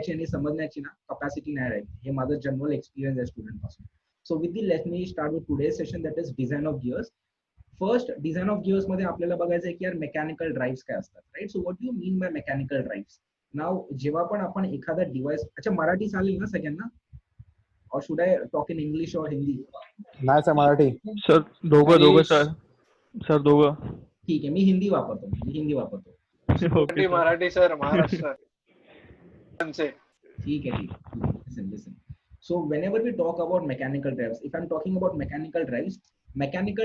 आणि समजण्याची ना कॅपॅसिटी नाही राहील. हे माझं जनरल एक्सपिरियन्स आहे स्टुडंट पासून. So with the let me start with today session, that is design of gears. First, design of gears मध्ये आपल्याला बघायचं आहे की यार मेकॅनिकल ड्राईव्ह काय असतात, right. So what do you mean by mechanical drive. नाव जेव्हा पण आपण एखादा डिव्हाइस, अच्छा मराठी चालेल ना सगळ्यांना, और should I talk in English और हिंदी? नाही सर, मराठी सर. दोघं सर दोघं. ठीक आहे, मी हिंदी वापरतो. Okay Marathi sir, Maharashtra. ठीक है. Listen. So whenever we talk about mechanical drives, if I'm talking about mechanical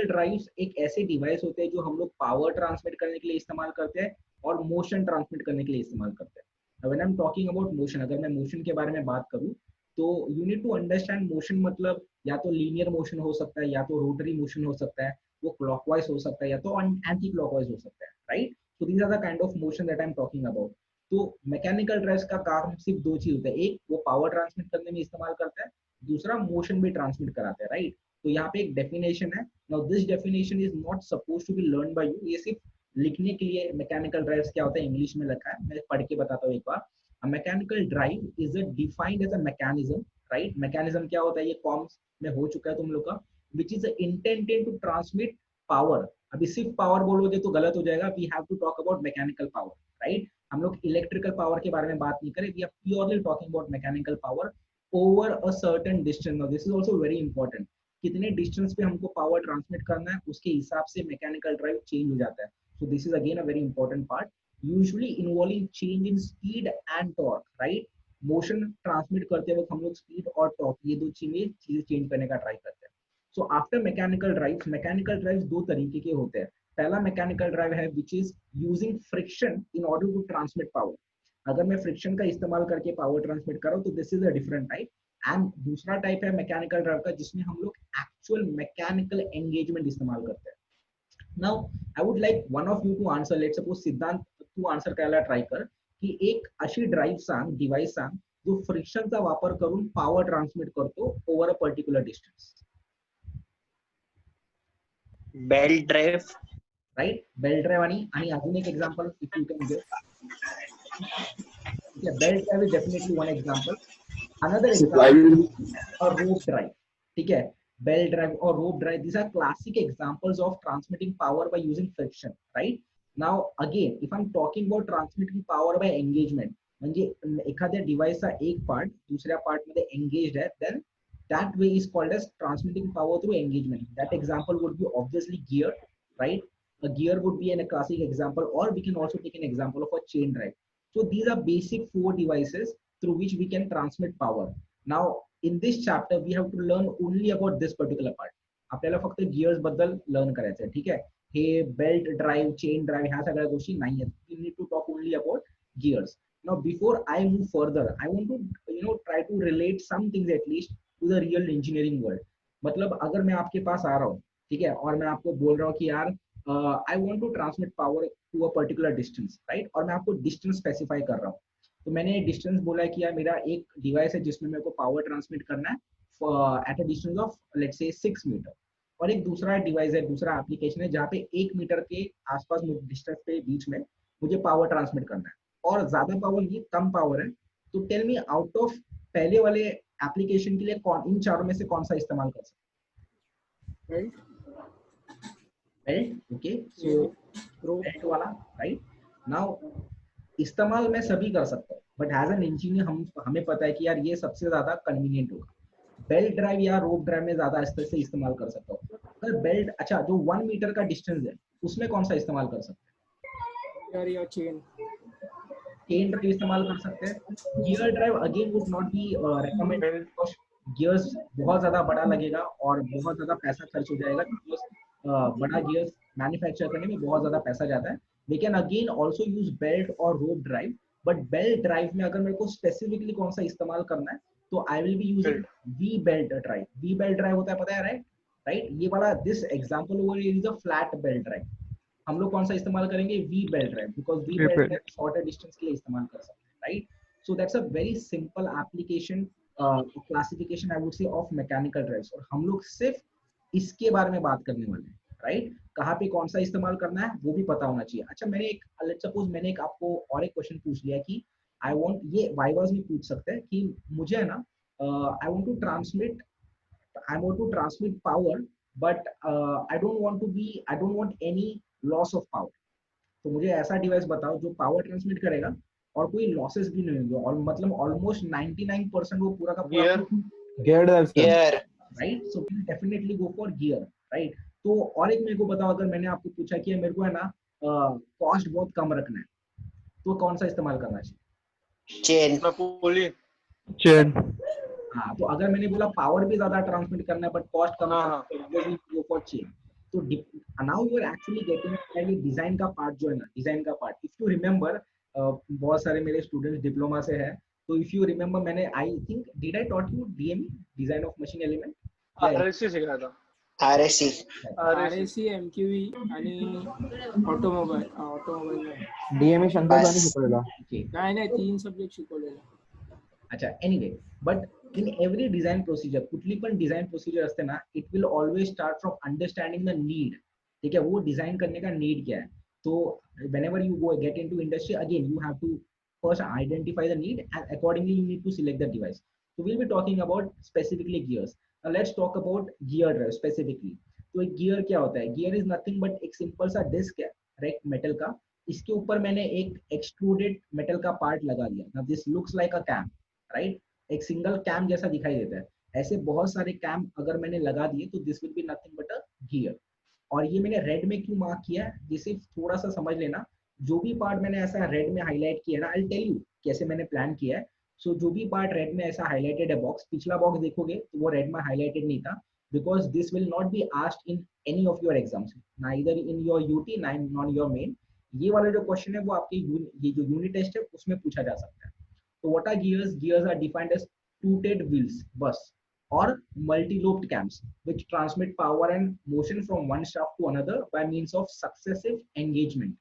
drives एक ऐसे डिवाइस होते हैं जो हम लोग पावर ट्रांसमिट करने के लिए इस्तेमाल करते हैं और मोशन ट्रांसमिट करने के लिए इस्तेमाल करते हैं. When I'm talking about motion, अगर मैं मोशन के बारे में बात करूं तो you need to understand motion मतलब या तो लीनियर मोशन हो सकता है, या तो रोटरी मोशन हो सकता है, वो क्लॉकवाइज हो सकता है, या तो एंटी क्लॉकवाइज हो सकता है, right. So these are the kind of motion that I'm talking about. तो मैकेनिकल ड्राइव्स का काम सिर्फ दो चीज होता है, एक वो पावर ट्रांसमिट करने में इस्तेमाल करता है, दूसरा मोशन भी ट्रांसमिट कराता है, राइट. तो यहाँ पे एक डेफिनेशन है. Now this definition is not suppose to be learn by you. ये सिर्फ लिखने के लिए मैकेनिकल ड्राइव्स क्या होता है इंग्लिश में लिखा है, मैं पढ़ के बताता हूँ एक बार. A mechanical drive is defined as a mechanism, right. Mechanism क्या होता है, ये कॉम्स में हो चुका है तुम लोग का, which is intended to transmit power. अभी सिर्फ पावर बोलोगे तो गलत हो जाएगा. We have to talk about mechanical power, right. हम लोग इलेक्ट्रिकल पावर के बारे में बात नहीं करें. We are purely talking about mechanical power over a certain distance. Now this is also very important. कितने डिस्टेंस पे हमको पावर ट्रांसमिट करना है उसके हिसाब से मैकेनिकल ड्राइव चेंज हो जाता है. सो this is again a very important part, usually involving change in speed and torque, right. Motion transmit करते वक्त हम लोग स्पीड और टॉर्क ये दो चीजें चेंज करने का ट्राई करते हैं. सो आफ्टर मैकेनिकल ड्राइव्स दो तरीके के होते हैं. पहला मैकेनिकल ड्राइव है which is using friction in order to transmit power. अगर मैं फ्रिक्शन का इस्तेमाल करके पावर ट्रांसमिट कर रहा हूं तो this is a different type. And दूसरा टाइप है मैकेनिकल ड्राइव का जिसमें हम लोग एक्चुअल मैकेनिकल एंगेजमेंट इस्तेमाल करते हैं. Now I would like one of you to answer. Let's suppose Siddhant तू आंसर करायला ट्राय कर की एक अशी ड्राइव्ह सांग, डिव्हाइस सांग जो फ्रिक्शनचा वापर करून पावर ट्रान्समिट करतो over a particular distance. Belt drive, right. Belt drive आणि अजून एक example if you can give. Belt drive is definitely one example. Another example और रोप ड्राइव. ठीक है, बेल्ट ड्राइव और rope drive, these are classic examples of transmitting power by using friction, right. Now again if I'm talking about transmitting power by engagement, म्हणजे एखाद्या डिव्हाइसचा एक part दुसऱ्या part मध्ये engaged आहे, then that way is called as transmitting power through engagement. That example would be obviously gear, right. A gear would be a classic example, or we can also take an example of a chain drive. So these are basic four devices through which we can transmit power. Now in this chapter we have to learn only about this particular part. आपल्याला फक्त gears बद्दल learn करायचं आहे, ठीक आहे. हे belt drive, chain drive ह्या सगळ्या गोष्टी नाही आहेत. We need to talk only about gears. Now before I move further, I want to try to relate some things at least to the real engineering world. मतलब अगर मैं आपके पास आ रहा हूँ, ठीक है, और मैं आपको बोल रहा हूँ कि यार I want to transmit power to a particular distance, right, और मैं आपको डिस्टेंस स्पेसिफाई कर रहा हूँ. तो मैंने डिस्टेंस बोला है कि यार मेरा एक डिवाइस है जिसमें मेरे को पावर ट्रांसमिट करना है at a distance of let's say 6 metre, और एक दूसरा डिवाइस है, दूसरा एप्लीकेशन है जहाँ पे 1 मीटर के आसपास डिस्टेंस पे बीच में मुझे पावर ट्रांसमिट करना है, और ज्यादा पावर नहीं, कम पावर है. तो टेल मी आउट ऑफ पहले वाले एप्लीकेशन के लिए इन चारों में से कौन सा इस्तेमाल कर सकते हैं? बेल्ट. ओके, सो बेल्ट वाला, राइट. नाउ इस्तेमाल मैं सभी कर सकता हूँ, बट एज एन इंजीनियर हमें पता है कि यार ये सबसे ज्यादा कन्वीनियंट होगा. बेल्ट ड्राइव या रोप ड्राइव में ज्यादा स्तर से इस्तेमाल कर सकता हूँ. अगर बेल्ट, अच्छा जो 1 मीटर का डिस्टेंस है उसमें कौन सा इस्तेमाल कर सकते हैं? चेन ड्राइव इस्तेमाल कर सकते हैं. Gear drive again would not be recommended because gears बहुत ज्यादा बड़ा लगेगा और बहुत ज्यादा पैसा खर्च हो जाएगा, बिकॉज़ बड़ा गियर्स मैन्युफैक्चर करने में बहुत ज्यादा पैसा जाता है. We can again also use belt और rope drive, but belt drive में अगर मेरे को स्पेसिफिकली कौन सा इस्तेमाल करना है तो I will be using we belt drive. We belt drive होता है, पता है, राइट. ये वाला this example over is a flat belt drive. हम लोग कौन सा इस्तेमाल करेंगे? We belt drive, because we belt drive shorter distance के लिए इस्तेमाल कर सकते हैं, right. So that's a very simple application classification I would say of mechanical drives, और हम लोग सिर्फ इसके बारे में बात करने वाले हैं, राइट. कहाँ पे कौन सा इस्तेमाल करना है वो भी पता होना चाहिए. अच्छा, मैंने एक लेट्स सपोज मैंने एक आपको और एक क्वेश्चन पूछ लिया कि आई वांट, ये वाइवास में पूछ सकते हैं कि मुझे है ना I want to transmit, I want to transmit power, but I don't want any loss of power. तो मुझे ऐसा डिवाइस बताओ जो पावर ट्रांसमिट करेगा और कोई लॉसेस भी नहीं होंगे, और मतलब ऑलमोस्ट 99% वो पूरा का पूरा Gear. Gear drive system. Gear. Right, so definitely go for gear, right. तो और एक मेरे को बताओ, अगर मैंने आपको पूछा कि मेरे को है ना कॉस्ट बहुत कम रखना है, तो कौन सा इस्तेमाल करना चाहिए? Chain. Pulley. Chain. हाँ, तो अगर मैंने बोला पावर भी ज्यादा ट्रांसमिट करना है बट कॉस्ट कम हाँ, गो फॉर चेन। तो now you are actually getting ये डिजाइन का पार्ट जो है ना, डिजाइन का पार्ट, इफ यू रिमेंबर, बहुत सारे मेरे स्टूडेंट्स डिप्लोमा से है, तो इफ यू रिमेंबर मैंने I think did I taught you DME, design of machine element, RSC सिखाया था. RSC. RSC, MQE आणि ऑटोमोबाईल डीएमई शंकर बस. सरांनी शिकवलेला। नाही 3 सब्जेक्ट शिकवलेले. अच्छा, anyway, but in every design procedure, कुठली पण डिझाईन प्रोसिजर असते ना, it will always start from understanding the need, ठीक है, वो डिजाइन करने का नीड क्या है। तो whenever you go get into industry, again you have to first identify the need and accordingly you need to select the device. So we'll be talking about specifically gears. Now let's talk about gear drive specifically. तो एक gear क्या होता है? Gear is nothing but एक simple सा disc है, right, metal का, इसके ऊपर मैंने एक एक्सट्रूडेड मेटल का पार्ट लगा दिया। Now this looks like a cam, right, एक सिंगल कैम जैसा दिखाई देता है। ऐसे बहुत सारे कैम अगर मैंने लगा दिए तो this will be nothing but a gear. और ये मैंने रेड में क्यों मार्क किया है, जिसे थोड़ा सा समझ लेना। जो भी पार्ट मैंने ऐसा रेड में हाईलाइट किया ना, आई विल टेल यू कैसे मैंने प्लान किया है। सो जो भी पार्ट रेड में ऐसा हाईलाइटेड है बॉक्स, पिछला बॉक्स देखोगे तो वो रेड में हाईलाइटेड नहीं था, because this will not be asked in any of your exams, neither in your UT non your main. ये वाला जो क्वेश्चन है वो आपके ये जो यूनिट टेस्ट है उसमें पूछा जा सकता है। तो what are gears? Gears are defined as toothed wheels, बस, or multi-lobed cams which transmit power and motion from one shaft to another by means of successive engagement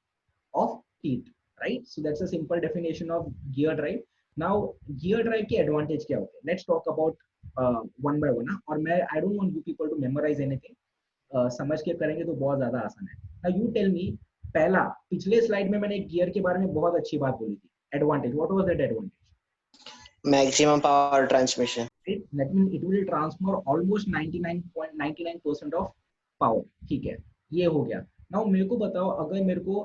of teeth, right? So that's a simple definition of gear drive. Now gear drive के advantage क्या होते हैं? Let's talk about one by one. और मैं I don't want you people to memorize anything. समझ के करेंगे तो बहुत ज्यादा आसान है। Now you tell me, पहला, पिछले स्लाइड में मैंने गियर के बारे में बहुत अच्छी बात बोली थी, advantage. What was that advantage? Maximum power transmission. That means it will transfer almost 99.99% of power, ठीक है, ये हो गया। नाउ मेरे को बताओ, अगर मेरे को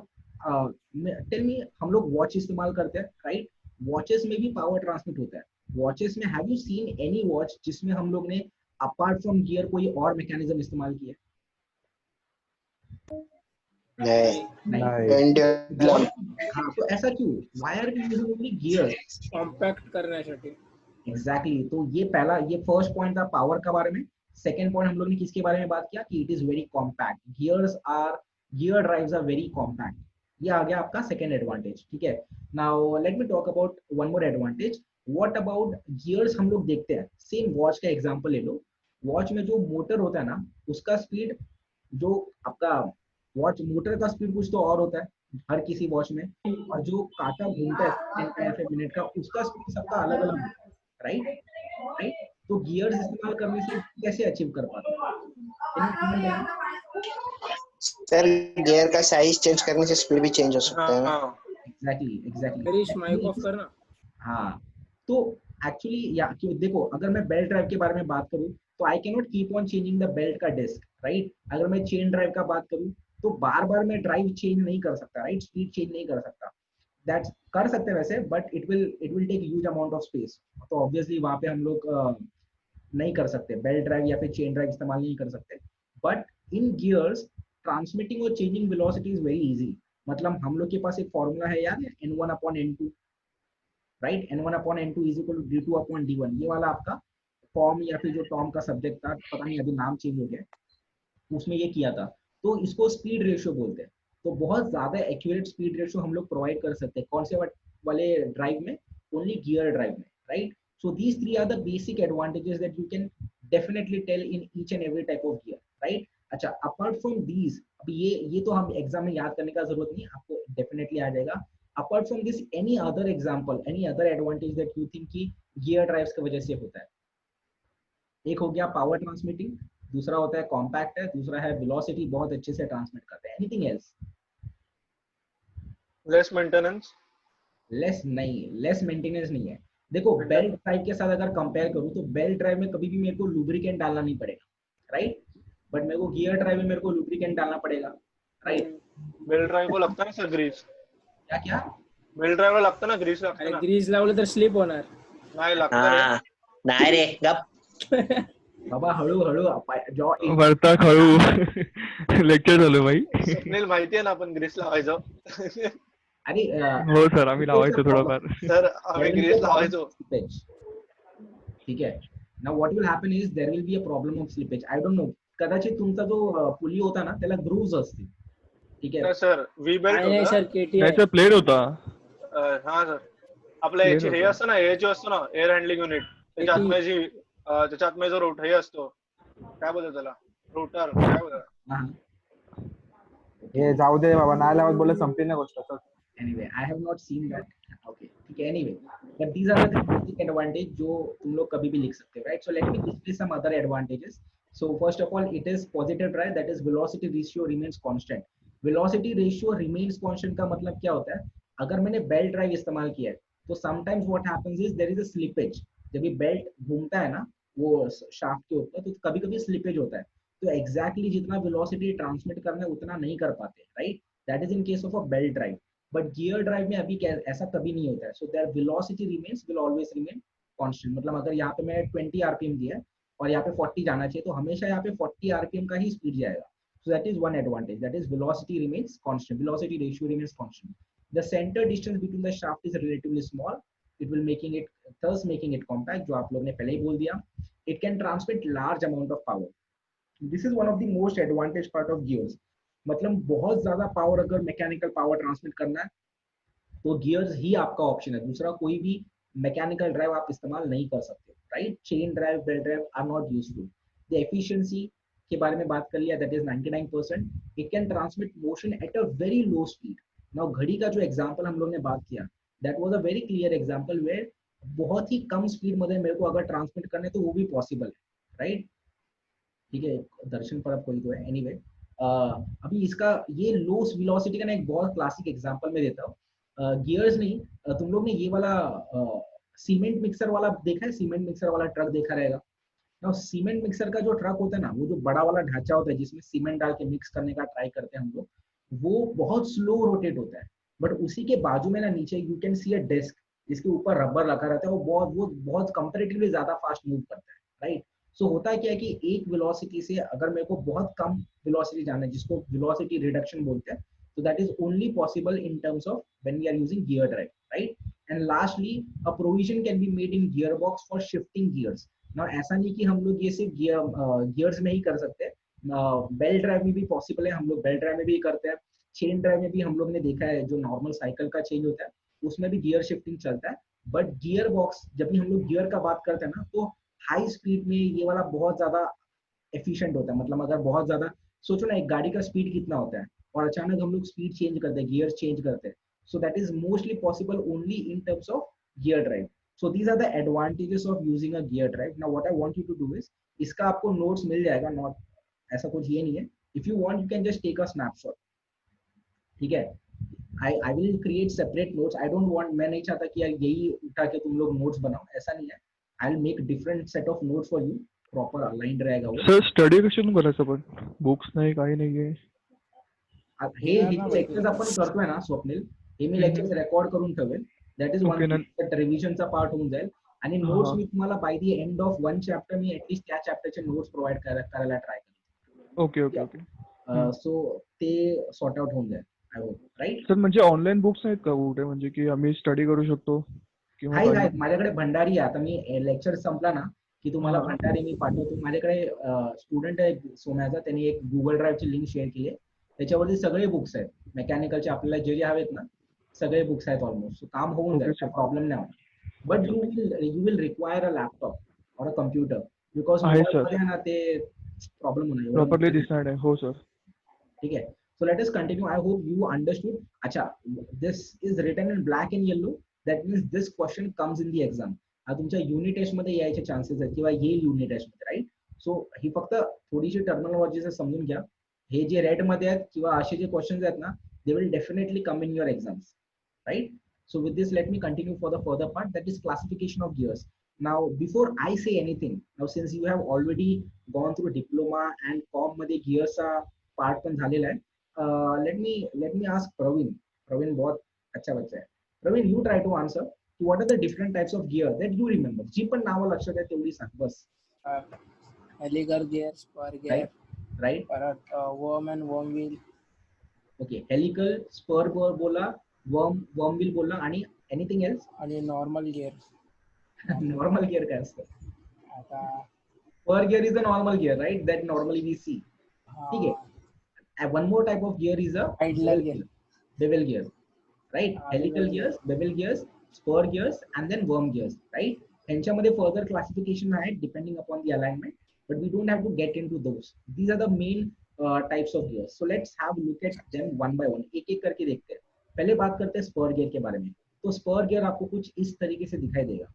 टेल मी, हम लोग वॉच इस्तेमाल करते हैं, राइट, वॉचेस में भी पावर ट्रांसमिट होता है। वॉचेस में have you seen any watch जिसमें हम लोग ने अपार्ट फ्रॉम गियर कोई और मैकेनिज्म इस्तेमाल किया? नहीं। हाँ, तो ऐसा क्यों? Why are we using only gear? Compact करण्यासाठी. एग्जैक्टली, तो ये पहला, ये फर्स्ट पॉइंट था पावर का बारे में। सेकंड पॉइंट हम लोग ने किसके बारे में बात किया कि it is very compact, gear drives are very compact. ये आ गया आपका सेकंड एडवांटेज, ठीक है। Now let me talk about one more advantage. What about gears? हम लोग देखते हैं, सेम वॉच का एग्जांपल ले लो। वॉच में जो मोटर होता है ना, उसका स्पीड, जो आपका वॉच मोटर का स्पीड कुछ तो और होता है हर किसी वॉच में, और जो कांटा घूमता है मिनट का, उसका स्पीड सबका अलग अलग होता है, राइट। तो गियर्स इस्तेमाल करने से कैसे अचीव कर पाते हैं? सर गियर का साइज चेंज करने से स्पीड भी चेंज हो सकता है ना? एग्जैक्टली। हरीश माइक ऑफ करना। हाँ, तो एक्चुअली या देखो, अगर मैं बेल्ट ड्राइव के बारे में बात करूँ तो I can not keep on changing the belt का डिस्क, राइट। अगर मैं चेन ड्राइव का बात करूँ तो बार बार मैं ड्राइव चेंज नहीं कर सकता, राइट, स्पीड चेंज नहीं कर सकता। दैट्स कर सकते हैं वैसे, but it will take huge amount of space. तो ऑब्वियसली वहां पे हम लोग नहीं कर सकते, बेल्ट ड्राइव या फिर चेन ड्राइव इस्तेमाल नहीं कर सकते। बट इन गियर्स ट्रांसमिटिंग और changing velocity is very easy. मतलब हम लोग के पास एक फॉर्मूला है, याद है, N1/N2, right, N1/N2 is equal to D2/D1। ये वाला आपका फॉर्म या फिर जो टॉम का सब्जेक्ट था, पता नहीं अभी नाम चेंज हो गया, उसमें ये किया था। तो इसको स्पीड रेशियो बोलते हैं। तो बहुत ज्यादा एक्यूरेट स्पीड रेशियो हम लोग प्रोवाइड कर सकते हैं, कौन से वाले ड्राइव में? ओनली गियर ड्राइव में, right. So these three are the basic advantages that you can definitely tell in each and every type of gear, right. अच्छा, अपार्ट फ्रॉम दीज, अभी ये तो हम एग्जाम में याद करने का जरूरत नहीं, आपको डेफिनेटली आ जाएगा। Apart from this, any other example, any other advantage that you think की गियर ड्राइव्स की वजह से होता है? एक हो गया पावर ट्रांसमिटिंग, दूसरा होता है कॉम्पैक्ट है, दूसरा है वेलोसिटी बहुत अच्छे से ट्रांसमिट करते हैं। Anything else? Less maintenance. Less नहीं है, लेस मेंटेनेंस नहीं है। देखो बेल्ट ड्राइव के साथ अगर कंपेयर करूं तो बेल्ट ड्राइव में कभी भी मेरे को लुब्रिकेंट डालना नहीं पड़ेगा, राइट? बट मेरे को गियर ड्राइव में मेरे को लुब्रिकेंट डालना पड़ेगा, राइट? बेल ड्राइव को लगता ना सर ग्रीस, क्या क्या? बेल ड्राइवला लागतं ना, ग्रीस लागतं अरे ना. ग्रीस लावलं तर स्लिप होणार. नाही लागतं रे. हा नाही रे गप. बाबा हळूहळू जॉ वरता खळू लेक्चर झालं भाई. स्वप्नील माहितीये ना आपण ग्रीस लावायचो. अरे हो सर आम्ही लावायचो थोडंफार. सर आम्ही ग्रीस लावायचो. ठीक आहे. Now what will happen is there will be a problem of slippage. I don't know, कदाचित तुमचा जो पुली होता ना त्याला ग्रूव्ज असतील, ठीक आहे? नाही सर, व्ही बेल्ट नाही होता. सर केटी त्याचा प्लेट होता. हा सर, आपलं याची हे असतं ना, हे जे असतं ना एअर हँडलिंग युनिट, त्याच्या आतमध्ये त्याच्या आतमध्ये जो रोट हे असतो, काय बोलतात त्याला, रोटर काय बोलतात? हे जाऊ दे बाबा, नाही लावत बोलले संपली ना गोष्ट. Anyway, I have not seen that. Okay, ठीक है. Anyway, but these are the basic advantage जो तुम लोग कभी भी लिख सकते हो, right? So let me display some other advantages. So first of all, it is positive drive, that is velocity ratio remains constant. Velocity ratio remains constant का मतलब क्या होता है? अगर मैंने बेल्ट ड्राइव इस्तेमाल किया है तो sometimes what happens is there is a slippage. जब ये बेल्ट घूमता है ना वो शाफ्ट के ऊपर, तो कभी कभी स्लिपेज होता है, तो एग्जैक्टली जितना वेलोसिटी ट्रांसमिट करना है उतना नहीं कर पाते, right? That is in case of a belt drive. But gear drive में अभी ऐसा कभी नहीं होता है. So there velocity remains will always remain constant. मतलब अगर यहाँ पे मैंने 20 आरपीएम दिया है और यहाँ पे 40 जाना चाहिए, तो हमेशा यहाँ पे 40 आरपीएम का ही स्पीड जाएगा. सो that is one advantage, that is velocity remains constant, velocity ratio remains constant. The centre distance between the shaft is relatively small, it will making it compact, जो आप लोग ने पहले ही बोल दिया. It can transmit large amount of power. This is one of the most advantage part of gears. मतलब बहुत ज्यादा पावर अगर मैकेनिकल पावर ट्रांसमिट करना है तो गियर्स ही आपका ऑप्शन है. दूसरा कोई भी मैकेनिकल ड्राइव आप इस्तेमाल नहीं कर सकते, right? Chain drive, belt drive are not useful. The efficiency के बारे में बात कर लिया, that is 99%. It can transmit motion at a very low speed. Now घड़ी का जो एग्जांपल हम लोग ने बात किया, that was a very clear example where बहुत ही कम स्पीड मध्ये मेरे को अगर ट्रांसमिट करने तो वो भी पॉसिबल है, राइट? ठीक है, दर्शन पर अब कोई तो है. एनीवे, अभी इसका ये लो वेलोसिटी का ना एक बहुत क्लासिक एग्जांपल मैं देता हूँ. गियर्स नहीं, तुम लोग ने ये वाला सीमेंट मिक्सर वाला देखा है? सीमेंट मिक्सर वाला ट्रक देखा रहेगा ना. सीमेंट मिक्सर का जो ट्रक होता है ना, वो जो बड़ा वाला ढांचा होता है जिसमें सीमेंट डाल के मिक्स करने का ट्राई करते हैं हम लोग, वो बहुत स्लो रोटेट होता है. बट उसी के बाजू में ना नीचे you can see a disc जिसके ऊपर रबर लगा रहता है, वो बहुत कंपैरेटिवली ज्यादा फास्ट मूव करता है, राइट? सो होता क्या है कि एक वेलोसिटी से अगर मेरे को बहुत कम वेलोसिटी जाना है, जिसको वेलोसिटी रिडक्शन बोलते हैं, so that is only possible in terms of when we are using gear drive, right? And lastly, a provision can be made in gearbox for shifting gears. Now ऐसा नहीं कि हम लोग ये सिर्फ गियर्स में ही कर सकते हैं, बेल्ट ड्राइव में भी पॉसिबल है. हम लोग बेल्ट ड्राइव में भी करते हैं, चेन ड्राइव में भी हम लोग ने देखा है, जो नॉर्मल साइकिल का चेंज होता है उसमें भी गियर शिफ्टिंग चलता है. बट गियर बॉक्स जब भी हम लोग गियर का बात करते हैं ना, तो हाई स्पीड में ये वाला बहुत ज्यादा एफिशिएंट होता है. मतलब अगर बहुत ज्यादा सोचो ना, एक गाड़ी का स्पीड कितना होता है और अचानक हम लोग स्पीड चेंज करते हैं, गियर चेंज करते हैं. So that is mostly possible only in terms of gear drive. So these are the advantages of using a gear drive. Now what I want you to do is, इसका आपको notes मिल जाएगा, not ऐसा कुछ ये नहीं है. If you want you can just take a snapshot, ठीक है? I will create separate notes. I don't want, मैं नहीं चाहता कि यार यही उठा के तुम लोग नोट्स बनाओ, ऐसा नहीं है. I will make different set of notes for you, proper aligned रहेगा वो. सर स्टडी कशातून करायचं पण? बुक्स नाही, काही नाहीये. हे लेक्चर्स आपण करतोय ना स्वप्नील, हे मी लेक्चर्स रेकॉर्ड करून ठेवेल. दॅट इज वन रिव्हिजनचा पार्ट होऊन जाईल. आणि नोट्स मी तुम्हाला by the end of one chapter मी ऍटलीस्ट त्या चॅप्टरचे नोट्स प्रोव्हाइड करायला ट्राय करेन. Okay okay okay. सो ते सॉर्ट आउट होऊन जाईल, आय होप, राईट? सर म्हणजे ऑनलाईन बुक्स आहेत का कुठे, म्हणजे की आम्ही स्टडी करू शकतो? आहेत माझ्याकडे भंडारी आहे. आता मी लेक्चर संपला ना की तुम्हाला भंडारी मी पाठवतो. माझ्याकडे स्टुडंट आहे सोम्याचा, त्यांनी एक गुगल ड्राईव्हची लिंक शेअर केली आहे, त्याच्यावरती सगळे बुक्स आहेत मेकॅनिकलचे, आपल्याला जे हवेत ना सगळे बुक्स आहेत ऑलमोस्ट. काम होऊन जाईल, प्रॉब्लेम नाही होणार. But you will require a laptop और अ कम्प्युटर, बिकॉज ना ते प्रॉब्लेम होणार प्रॉपरली दिसणार आहे. हो सर, ठीक है. So let us continue. I hope you understood. Acha, this is written in black and yellow. That means this question comes in the exam. हा तुमच्या युनिट टेस्ट मध्ये यायचे चान्सेस आहेत किंवा येईल युनिट टेस्ट मध्ये, राईट? सो ही फक्त थोडीशी टर्मिनॉलॉजी समजून घ्या. हे जे रेड मध्ये आहेत किंवा असे जे क्वेश्चन्स आहेत ना, they will definitely come in your exams, right? So with this, let me continue for the further part, that is classification of gears. Now, before I say anything, now since you have already gone through diploma and com मध्ये gears part पण झालेला आहे, let me ask Praveen. Praveen बहुत अच्छा बच्चा है. Praveen, you try to answer. What are the different types of gear that you remember? जी पण नावं लक्षात आहे तेवढी सांग बस. Helical gear, spur gear, Right? परत worm and worm wheel. Okay, helical, spur बोला, worm wheel बोला, आणि anything else? आणि नॉर्मल गियर. Normal gear काय असतं? आता Spur gear is a normal gear, right? That normally we see. ठीक है. And one more type of gear is a Idler gear. bevel gear, right? Helical bevel gears, bevel gears, spur gears, and then worm gears, right? ह्यांच्यामध्ये further classification आहे depending upon the alignment, but we don't have to get into those. These are the main types of gears. So let's have a look at them one by one. एक एक करके देखते हैं. पहले बात करते हैं spur gear के बारे में. तो spur gear आपको कुछ इस तरीके से दिखाई देगा.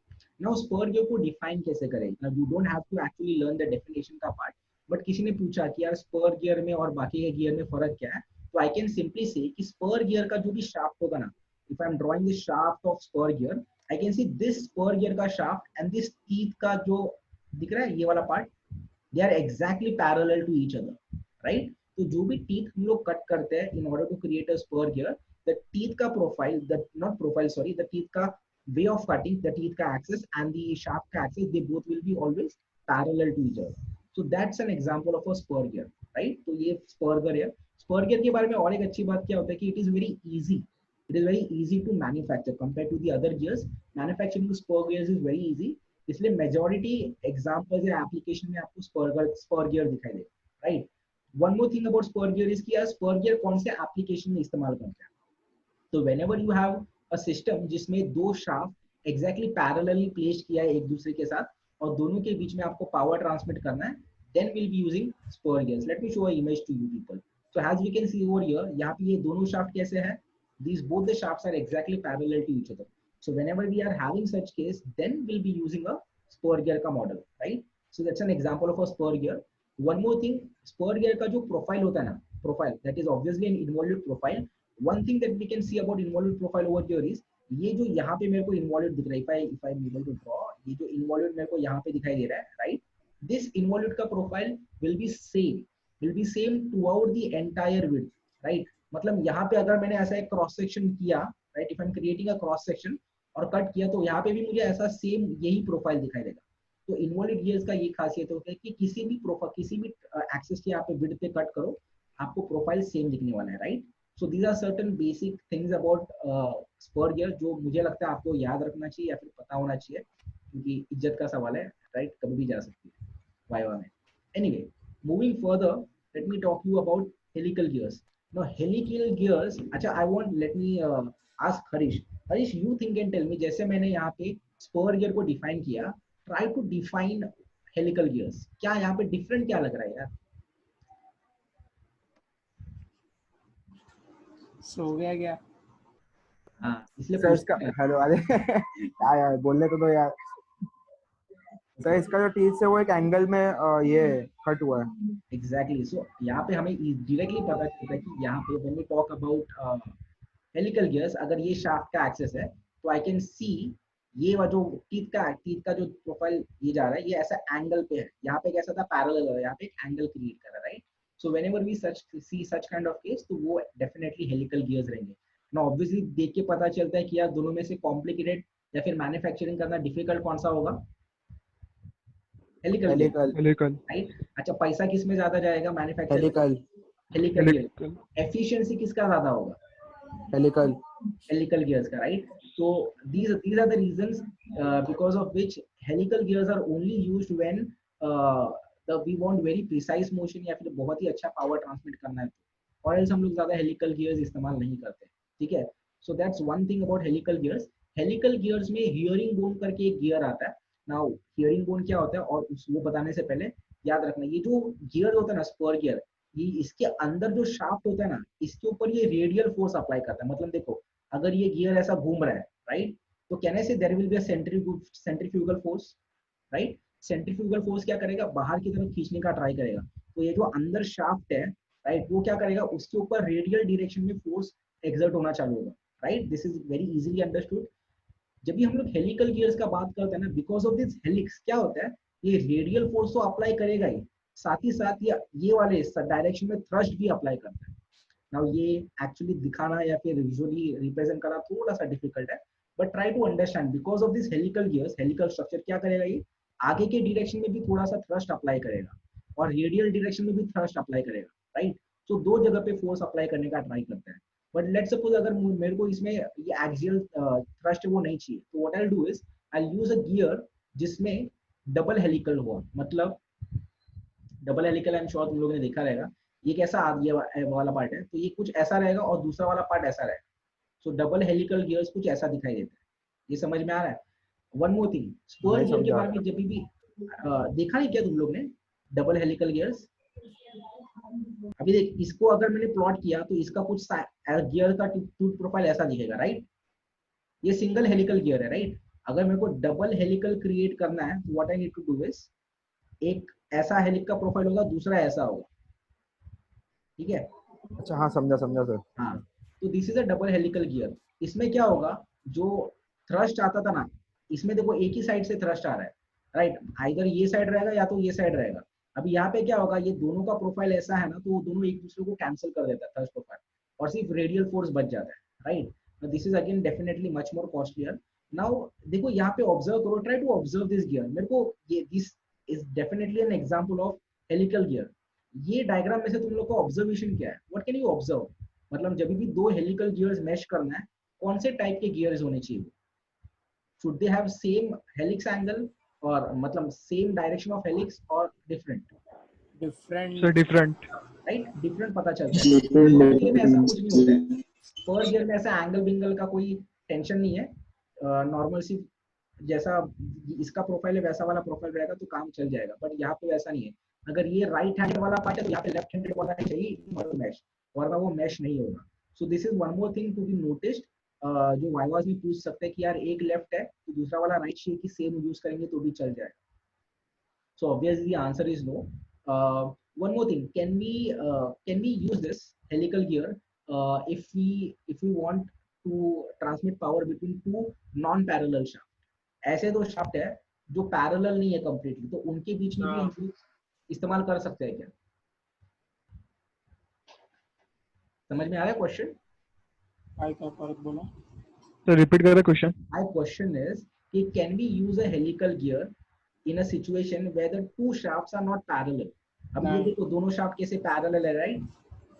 Now spur gear को define कैसे करें? Now you don't have to actually learn the definition का part. बट किसी ने पूछा कि यार स्पर गियर में और बाकी के गियर में फर्क क्या है, तो आई कैन सिंपली से कि स्पर गियर का जो भी शाफ्ट होगा ना, if I am drawing the shaft of spur gear, I can see this spur gear का शाफ्ट एंड दिस टीथ का जो दिख रहा है ये वाला part, they are exactly parallel to each other, right? तो जो भी टीथ हम लोग कट करते हैं in order to create a spur gear, the teeth का profile, the not profile sorry, the teeth का way of cutting, the teeth का axis and the shaft का axis, they both will be always parallel to each other. So that's an example of a spur gear, right? तो ये spur gear है. Spur gear के बारे में और एक अच्छी बात क्या होता है कि it is very easy. It is very easy to manufacture compared to the other gears. Manufacturing spur gears is very easy. इसलिए majority examples या application में आपको spur gear दिखाई देगा, right? One more thing about spur gear is कि यार spur gear कौन से application में इस्तेमाल करते हैं? तो whenever you have a system जिसमें दो शाफ्ट एग्जैक्टली पैरेलली प्लेस्ड किया है एक दूसरे के साथ और दोनों के बीच में आपको पावर ट्रांसमिट करना है, then we'll be using spur gears. Let me show an image to you people. So as we can see over here, यहाँ पे ये दोनों शाफ्ट कैसे हैं? These both the shafts are exactly parallel to each other. So whenever we are having such case, then we'll be using a spur gear का model, right? So that's an example of a spur gear. One more thing, spur gear का जो profile होता है ना, profile, that is obviously an involute profile. One thing that we can see about involute profile over here is ये जो यहाँ पे मेरे को involute दिख रहा है, if I am able to draw, ये जो involute मेरे को यहाँ पे दिखाई दे रहा है, right? This involute का profile will be same throughout the entire width, right? मतलब यहाँ पे अगर मैंने ऐसा एक क्रॉस सेक्शन किया, right? If I am creating a cross section और कट किया तो यहाँ पे भी मुझे ऐसा सेम यही प्रोफाइल दिखाई देगा. तो इन्वॉल्यूट गियर्स का ये खासियत होता है कि किसी भी एक्सेस के यहाँ पे विड्थ पे कट करो, आपको प्रोफाइल सेम दिखने वाला है, right? So these are certain basic things about spur gear जो मुझे लगता है आपको याद रखना चाहिए या फिर पता होना चाहिए, क्योंकि इज्जत का सवाल है, राइट? कभी भी जा सकती है वाइवा में. Anyway, moving further, let me talk you about helical gears. Now helical gears, अच्छा I want, let me ask Harish. Harish, you think and tell me, जैसे मैंने यहाँ पे स्पर गियर को डिफाइन किया, try to define helical gears. क्या यहाँ पे डिफरेंट क्या लग रहा है यार? सो गया क्या? हाँ, इसलिए सर इसका हेलो, अरे क्या यार बोलने तो दो यार. सर इसका जो टीथ से वो एक एंगल में ये कट हुआ है. एग्जैक्टली. सो यहाँ पे हमें डायरेक्टली पता चलता है कि यहाँ पे when we talk about helical gears, अगर ये शाफ्ट का एक्सेस है तो आई कैन सी ये जो टीथ का जो प्रोफाइल ये जा रहा है, ये ऐसा एंगल पे है. यहाँ पे कैसा था, पैरेलल है, यहाँ पे एक एंगल क्रिएट कर रहा है, right? So whenever we see such kind of case, तो वो डेफिनेटली हेलिकल गियर्स रहेंगे ना. ऑब्वियसली देख के पता चलता है कि यार दोनों में से कॉम्प्लिकेटेड या फिर मैन्युफैक्चरिंग करना डिफिकल्ट कौन सा होगा? Helical, right? अच्छा, पैसा किस में ज्यादा जाएगा? मैन्युफैक्चरिंग. हेलिकल. एफिशिएंसी किसका ज्यादा होगा? हेलिकल गियर्स का, right? So these are the reasons because of which helical gears are only used when we want very precise motion या फिर बहुत ही अच्छा power transmit करना है, और else हम लोग ज्यादा helical gears इस्तेमाल नहीं करते, ठीक है? So that's one thing about helical gears. Helical gears में hearing bone करके एक gear आता है. Now hearing bone क्या होता है, और वो बताने से पहले याद रखना, ये जो gear होता है ना, spur gear, ये इसके अंदर जो शाफ्ट होता है ना, इसके ऊपर ये रेडियल फोर्स अप्लाई करता है. मतलब देखो, अगर ये गियर ऐसा घूम रहा है, राइट, तो can I say there will be a centrifugal force, right? Centrifugal force क्या करेगा? बाहर की तरफ खींचने का ट्राई करेगा. तो ये जो अंदर शाफ्ट है, राइट, वो क्या करेगा? उसके ऊपर रेडियल डायरेक्शन में फोर्स एक्सर्ट होना चालू होगा, right, this is very easily understood. जब भी हम लोग हेलिकल गियर्स का बात करते हैं ना, बिकॉज ऑफ दिस हेलिक्स क्या होता है, ये रेडियल फोर्स तो अप्लाई करेगा ही, साथ ही साथ ये वाले डायरेक्शन में थ्रस्ट भी अप्लाई करता है। नाउ ये एक्चुअली दिखाना या फिर विजुअली रिप्रेजेंट करना थोड़ा सा डिफिकल्ट है, but try to understand because of this helical gears, helical structure क्या करेगा, ये आगे के डायरेक्शन में भी थोड़ा सा थ्रस्ट अप्लाई करेगा और रेडियल डायरेक्शन में भी थ्रस्ट अप्लाई करेगा, राइट। तो दो जगह पे फोर्स अप्लाई करने का ट्राई करते हैं। बट लेट्स सपोज अगर मेरे को इसमें ये एक्सियल थ्रस्ट वो नहीं चाहिए, तो what I will do is I use a gear जिसमें डबल हेलिकल हो, मतलब double helical, I am sure तुम लोगों ने देखा रहेगा, ये कैसा ये वाला पार्ट है, तो ये कुछ ऐसा रहेगा और दूसरा वाला पार्ट ऐसा रहेगा। सो डबल हेलिकल गियर्स कुछ ऐसा दिखाई देता है। ये समझ में आ रहा है? वन मोर थिंग, स्पर नहीं गियर के समझा। बारे में जब भी देखा नहीं क्या तुम लोग ने डबल हेलिकल गियर्स? अभी देख, इसको अगर मैंने प्लॉट किया तो इसका कुछ गियर का टूट प्रोफाइल ऐसा दिखेगा, राइट। ये सिंगल हेलिकल गियर है, राइट। अगर मेरे को डबल हेलिकल क्रिएट करना है तो what I need to do is, एक ऐसा हेलिक का प्रोफाइल होगा, दूसरा ऐसा होगा, ठीक है। अच्छा हाँ समझा समझा सर। हाँ, तो this is a double helical gear. इसमें क्या होगा, जो थ्रस्ट आता था ना, इसमें देखो एक ही साइड से थ्रस्ट आ रहा है, राइट। आइदर ये साइड रहेगा या तो ये साइड रहेगा। अभी यहाँ पे क्या होगा, ये दोनों का प्रोफाइल ऐसा है ना, तो वो दोनों एक दूसरे को कैंसिल कर देता है थ्रस्ट प्रोफाइल, और सिर्फ रेडियल फोर्स बच जाता है, right. This is again definitely much more costlier. Now देखो यहाँ पे ऑब्जर्व करो, try to observe this gear. मेरे को ये this is definitely an example of helical gear. ये डायग्राम में से तुम लोग का ऑब्जर्वेशन क्या है, व्हाट कैन यू ऑब्जर्व? मतलब जब भी दो हेलिकल गियर्स मैश करना है, कौन से टाइप के गियर्स होने चाहिए? Should they have same helix angle, और मतलब सेम डायरेक्शन ऑफ हेलिक्स, और different? Different. Sir different. Right, different पता चलता है। स्पर गियर में ऐसा कुछ नहीं होता है। स्पर गियर में ऐसा एंगल बिंगल का कोई टेंशन नहीं है, नॉर्मल सी जैसा इसका प्रोफाइल है वैसा वाला प्रोफाइल रहेगा तो काम चल जाएगा। बट यहाँ पे वैसा नहीं है, अगर ये राइट हैंड वाला पार्ट है तो यहाँ पे लेफ्ट हैंडेड वाला चाहिए मैश, वरना वो मैश नहीं होगा। So this is one more thing to be noticed, जो वाइवास भी पूछ सकते हैं कि यार एक लेफ्ट है तो दूसरा वाला राइट चाहिए कि सेम यूज करेंगे तो भी चल जाएगा। So obviously the answer is no. One more thing, can we use this helical gear if we want to transmit power between two non-parallel shaft? ऐसे दो शाफ्ट है जो पैरेलल नहीं है कंप्लीटली, तो उनके बीच में भी हम लोग इस्तेमाल कर सकते हैं क्या? समझ में आ रहा है क्वेश्चन? काय का परत बोला। सर रिपीट करा क्वेश्चन। My question is कि can we use a helical gear in a situation where the two shafts are not parallel? अब ये नहीं। देखो दोनों शाफ्ट कैसे पैरेलल है, राइट।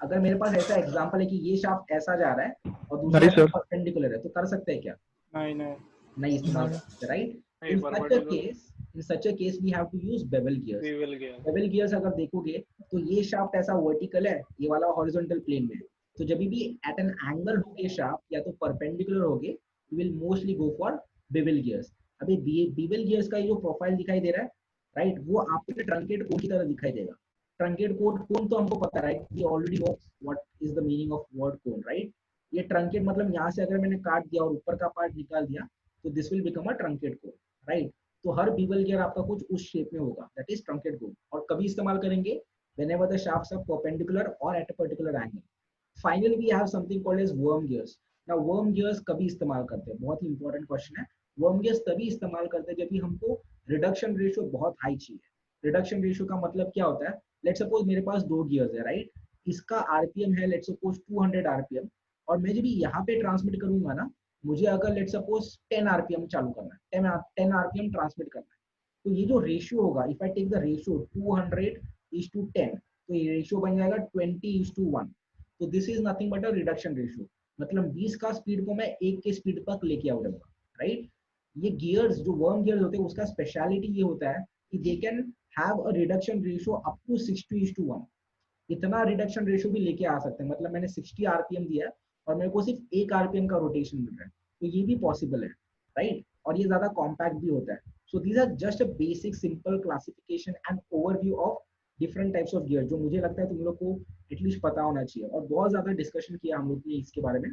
अगर मेरे पास ऐसा एग्जांपल है कि ये शाफ्ट ऐसा जा रहा है और दूसरा नहीं सर। परपेंडिकुलर है, तो कर सकते हैं क्या? नहीं नहीं। नहीं इस्तेमाल कर सकते, राइट। नहीं, In such a perpendicular case, in such a case we have to use bevel gears. bevel gear. Bevel gears अगर देखोगे तो ये शाफ्ट ऐसा वर्टिकल है, ये वाला हॉरिजॉन्टल प्लेन में है, तो जब भी एट एन एंगल होगे शाफ्ट या तो परपेंडिकुलर होगे, you will mostly go for bevel gears. अभी बेवल गियर्स का ये जो प्रोफाइल दिखाई दे रहा है, राइट, वो आपको ट्रंकेट कोन की तरह दिखाई देगा। ट्रंकेट कोन तो हमको पता है, right, we already know what is the meaning of word cone, right. ये ट्रंकेट मतलब यहाँ से अगर मैंने काट दिया और ऊपर का पार्ट निकाल दिया तो this will become a truncate cone, right. तो हर बीवल गियर आपका कुछ उस शेप में होगा, दैट इज ट्रंकेट कोन। और कभी इस्तेमाल करेंगे whenever the shafts are perpendicular or at a particular angle. Finally we have something called as worm gears. Now worm gears कभी इस्तेमाल करते हैं, बहुत ही इंपॉर्टेंट क्वेश्चन है। worm gears तभी इस्तेमाल करते हैं जब भी हमको रिडक्शन रेशियो बहुत हाई चाहिए। रिडक्शन रेशियो का मतलब क्या होता है, लेट्स सपोज मेरे पास दो गियर्स है, राइट, इसका आरपीएम है लेट्स सपोज 200 आरपीएम, और मैं जब यहाँ पे ट्रांसमिट करूंगा ना, मुझे अगर लेट्स सपोज 10 आरपीएम चालू करना है, 10 आरपीएम ट्रांसमिट करना है, तो ये जो रेशियो होगा, if I take the ratio 200:10, तो ये रेशियो बन जाएगा 20:1। तो this is nothing but a reduction ratio, मतलब 20 का स्पीड को मैं 1 के स्पीड तक लेके आऊंगा, राइट। ये गियर्स जो वर्म गियर्स होते हैं उसका स्पेशलिटी ये होता है कि they can have a reduction ratio up to 60:1। इतना रिडक्शन रेशियो भी लेके आ सकते हैं, मतलब मैंने 60 आरपीएम दिया है और मेरे को सिर्फ 1 आरपीएम का रोटेशन मिल रहा है, तो ये भी पॉसिबल है, राइट। और ये ज्यादा कॉम्पैक्ट भी होता है। So these are just a basic simple classification and overview of different types of gear, जो मुझे लगता है तुम लोग को एटलीस्ट पता होना चाहिए। और बहुत ज्यादा डिस्कशन किया हम लोग ने इसके बारे में,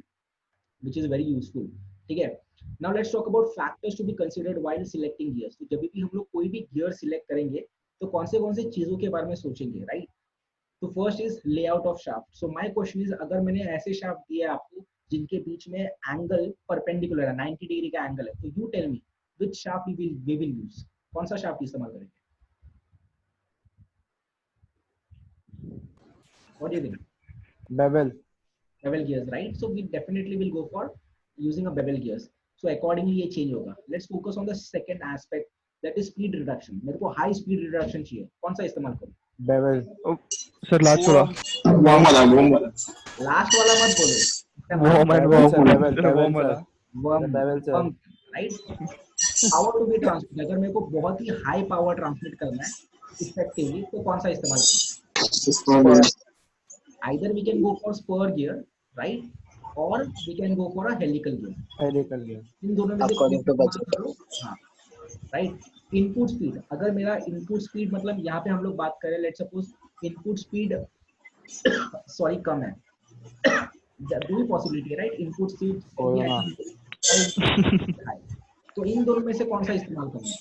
which is very useful, ठीक है। Now let's talk about factors to be considered while selecting gears. तो जब भी हम लोग कोई भी गियर सिलेक्ट करेंगे तो कौन से चीजों के बारे में सोचेंगे, राइट। तो first is layout of shaft. So my question is, अगर मैंने ऐसे शाफ्ट दिया है आपको जिनके बीच में एंगल परपेंडिकुलर है, 90 डिग्री का एंगल है, तो you tell me which shaft we will use, कौन सा शाफ्ट इस्तेमाल करेंगे? What do you think? Bevel. bevel gears, right? So we definitely will go for using a bevel gears. So accordingly ये change होगा. Let's focus on the second aspect, that is speed reduction. मेरे को high speed reduction चाहिए, कौन सा इस्तेमाल करूँ? Bevel. Sir last वाला Last वाला मत बोलो, इसका नाम worm and bevel sir, worm bevel, worm bevel वाला sir, worm bevel sir. pump, right? Power to be transmit, अगर मेरे को बहुत ही high power transmit करना है effectively, तो कौन सा इस्तेमाल करूँ? Either we can go for spur gear, right? Or we can go for a helical gear. Helical gear. इन दोनों में से कोई According to इस्तेमाल budget. करो, हाँ, राइट। इनपुट स्पीड, अगर मेरा इनपुट स्पीड मतलब यहाँ पे हम लोग बात करें, let suppose input speed sorry कम है, दो ही पॉसिबिलिटी है, राइट? इनपुट स्पीड तो इन दोनों में से कौन सा इस्तेमाल करना है?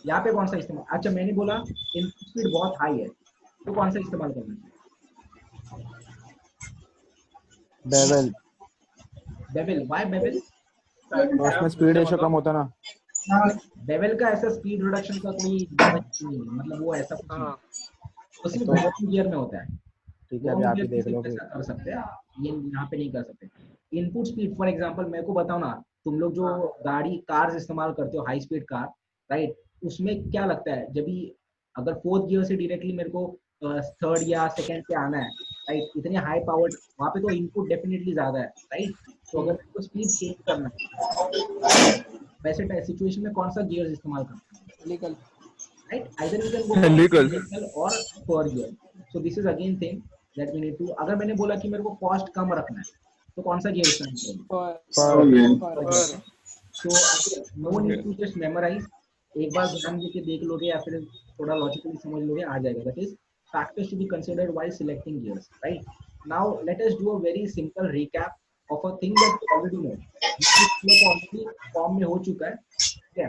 यहाँ पे कौन सा इस्तेमाल, अच्छा मैंने बोला इनपुट स्पीड बहुत हाई है, तो कौन सा इस्तेमाल करना है? बेवल। Bevel, why bevel? उसमें स्पीड रेशियो कम होता ना। बेवल का ऐसा स्पीड रिडक्शन का कोई ज्यादा नहीं है, मतलब वो ऐसा कुछ नहीं, तो सिर्फ वॉर्म गियर में होता है। ठीक है, अभी आप ही देख लो। ऐसा कर सकते हैं, ये यहाँ पे नहीं कर सकते। इनपुट स्पीड फॉर एग्जांपल मेरे को बताओ ना, तुम लोग जो गाड़ी कार्स इस्तेमाल करते हो, हाई स्पीड कार, राइट? उसमें क्या लगता है, जब भी अगर फोर्थ गियर से डायरेक्टली मेरे को थर्ड या सेकंड पे आना है, राइट? इतने हाई पावर्ड, वहाँ पे तो इनपुट डेफिनेटली ज्यादा है, राइट? तो अगर मेरे को स्पीड चेंज करना है, वैसे सिचुएशन में कौन सा गियर इस्तेमाल करते हैं? Helical. Right? Either we can go for Helical. helical or spur gear. So this is again thing that we need to. अगर मैंने बोला कि मेरे को कॉस्ट कम रखना है, तो कौन सा गियर इस्तेमाल करेंगे? So no need to just memorize. एक बार ध्यान देके देख लोगे या फिर थोड़ा लॉजिकली समझ लोगे, आ जाएगा. That is factors to be considered while selecting gears. Right? Now let us do a very simple recap of a thing that you already know. already form में हो चुका है, ठीक है?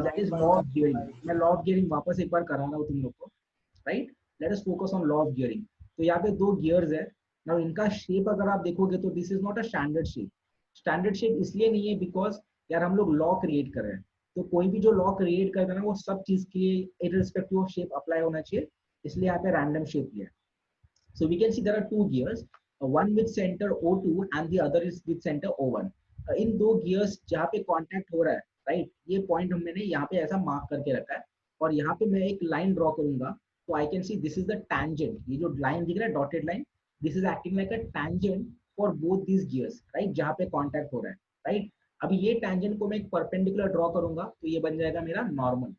That is law of gearing. मैं law of gearing वापस एक बार करा रहा हूँ तुम लोग को, right? Let us focus on law of gearing. तो यहाँ पे दो gears है, now इनका shape अगर आप देखोगे तो this is not a standard shape. Standard shape इसलिए नहीं है because यार हम लोग law create कर रहे हैं, तो कोई भी जो law create करता है ना, वो सब चीज के irrespective of shape apply होना चाहिए, इसलिए यहाँ पे random shape लिया है. So we can see there are two gears, one with center O2 and the other is with center O1. इन दो gears जहाँ पे contact हो रहा है, राइट? ये पॉइंट मैंने यहाँ पे ऐसा मार्क करके रखा है, और यहाँ पे मैं एक लाइन ड्रॉ करूंगा, तो आई can see this is the tangent. ये जो लाइन दिख रहा है dotted line, this is acting like a tangent for both these gears, right? जहाँ पे कांटेक्ट हो रहा है, राइट? अभी ये टैंजेंट को मैं एक परपेंडिकुलर ड्रॉ करूंगा, तो ये बन जाएगा मेरा नॉर्मल.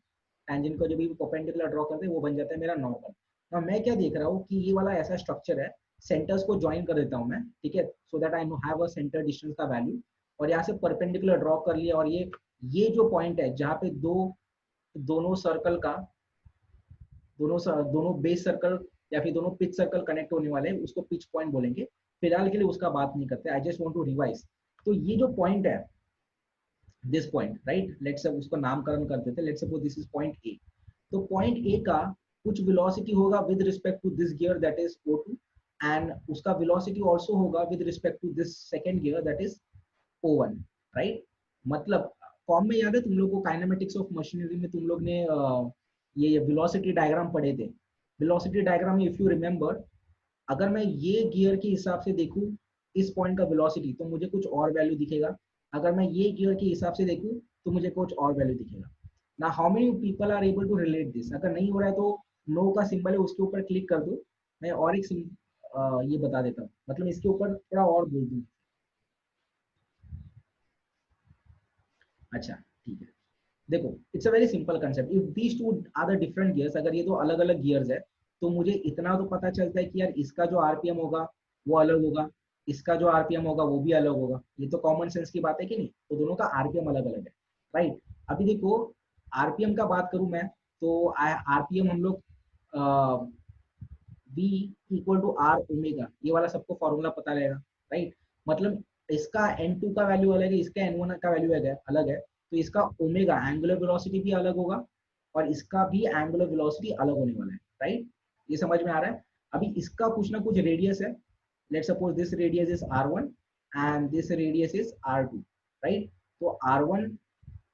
टैंजेंट को जब भी परपेंडिकुलर ड्रॉ करते हैं वो बन जाता है मेरा नॉर्मल. now मैं क्या देख रहा हूँ कि ये वाला ऐसा स्ट्रक्चर है, सेंटर्स को ज्वाइन कर देता हूँ मैं, ठीक है? So that I know have a centre distance का वैल्यू, और यहाँ से परपेंडिकुलर ड्रॉ कर लिया, और ये जो पॉइंट है जहाँ पे दोनों सर्कल का दोनों बेस सर्कल या फिर दोनों पिच सर्कल कनेक्ट होने वाले हैं, उसको पिच पॉइंट बोलेंगे. फिलहाल के लिए उसका बात नहीं करते, I just want to revise. तो ये जो पॉइंट है, this point, right? Let's suppose उसको नामकरण कर देते हैं, let's suppose this is point A. तो पॉइंट ए का कुछ वेलोसिटी होगा with respect to this gear that is O2, and उसका वेलोसिटी आल्सो होगा with respect to this second gear that is O1, right? मतलब फॉर्म में याद है तुम लोग को, काइनेमेटिक्स ऑफ मशीनरी में तुम लोग ने ये वेलोसिटी डायग्राम पढ़े थे. वेलोसिटी डायग्राम में इफ यू रिमेंबर, अगर मैं ये गियर के हिसाब से देखूं इस पॉइंट का वेलोसिटी, तो मुझे कुछ और वैल्यू दिखेगा. अगर मैं ये गियर के हिसाब से देखूं तो मुझे कुछ और वैल्यू दिखेगा. ना how many people are able to relate this? अगर नहीं हो रहा है तो नो का सिंबल है, उसके ऊपर क्लिक कर दो. मैं और एक ये बता देता हूँ, मतलब इसके ऊपर थोड़ा और बोल दूँ. अच्छा ठीक है, देखो it's a very simple concept. If these two are the different gears, अगर ये दो अलग अलग गियर्स है, तो मुझे इतना तो पता चलता है कि यार इसका जो आरपीएम होगा वो अलग होगा, इसका जो आरपीएम होगा वो भी अलग होगा. ये तो कॉमन सेंस की बात है कि नहीं? तो दोनों का आरपीएम अलग अलग है, राइट? अभी देखो आरपीएम का बात करूं मैं, तो आरपीएम हम लोग V equal to r omega, ये वाला सबको फॉर्मूला पता रहेगा, राइट? मतलब इसका N2 का वैल्यू अलग है, इसका N1 का वैल्यू अलग है, तो इसका ओमेगा एंगुलर वेलोसिटी भी अलग होगा, और इसका भी एंगुलर वेलोसिटी अलग होने वाला है, राइट? ये समझ में आ रहा है? अभी इसका कुछ ना कुछ रेडियस है, let's suppose this radius is R1 and this radius is r2, right? तो r1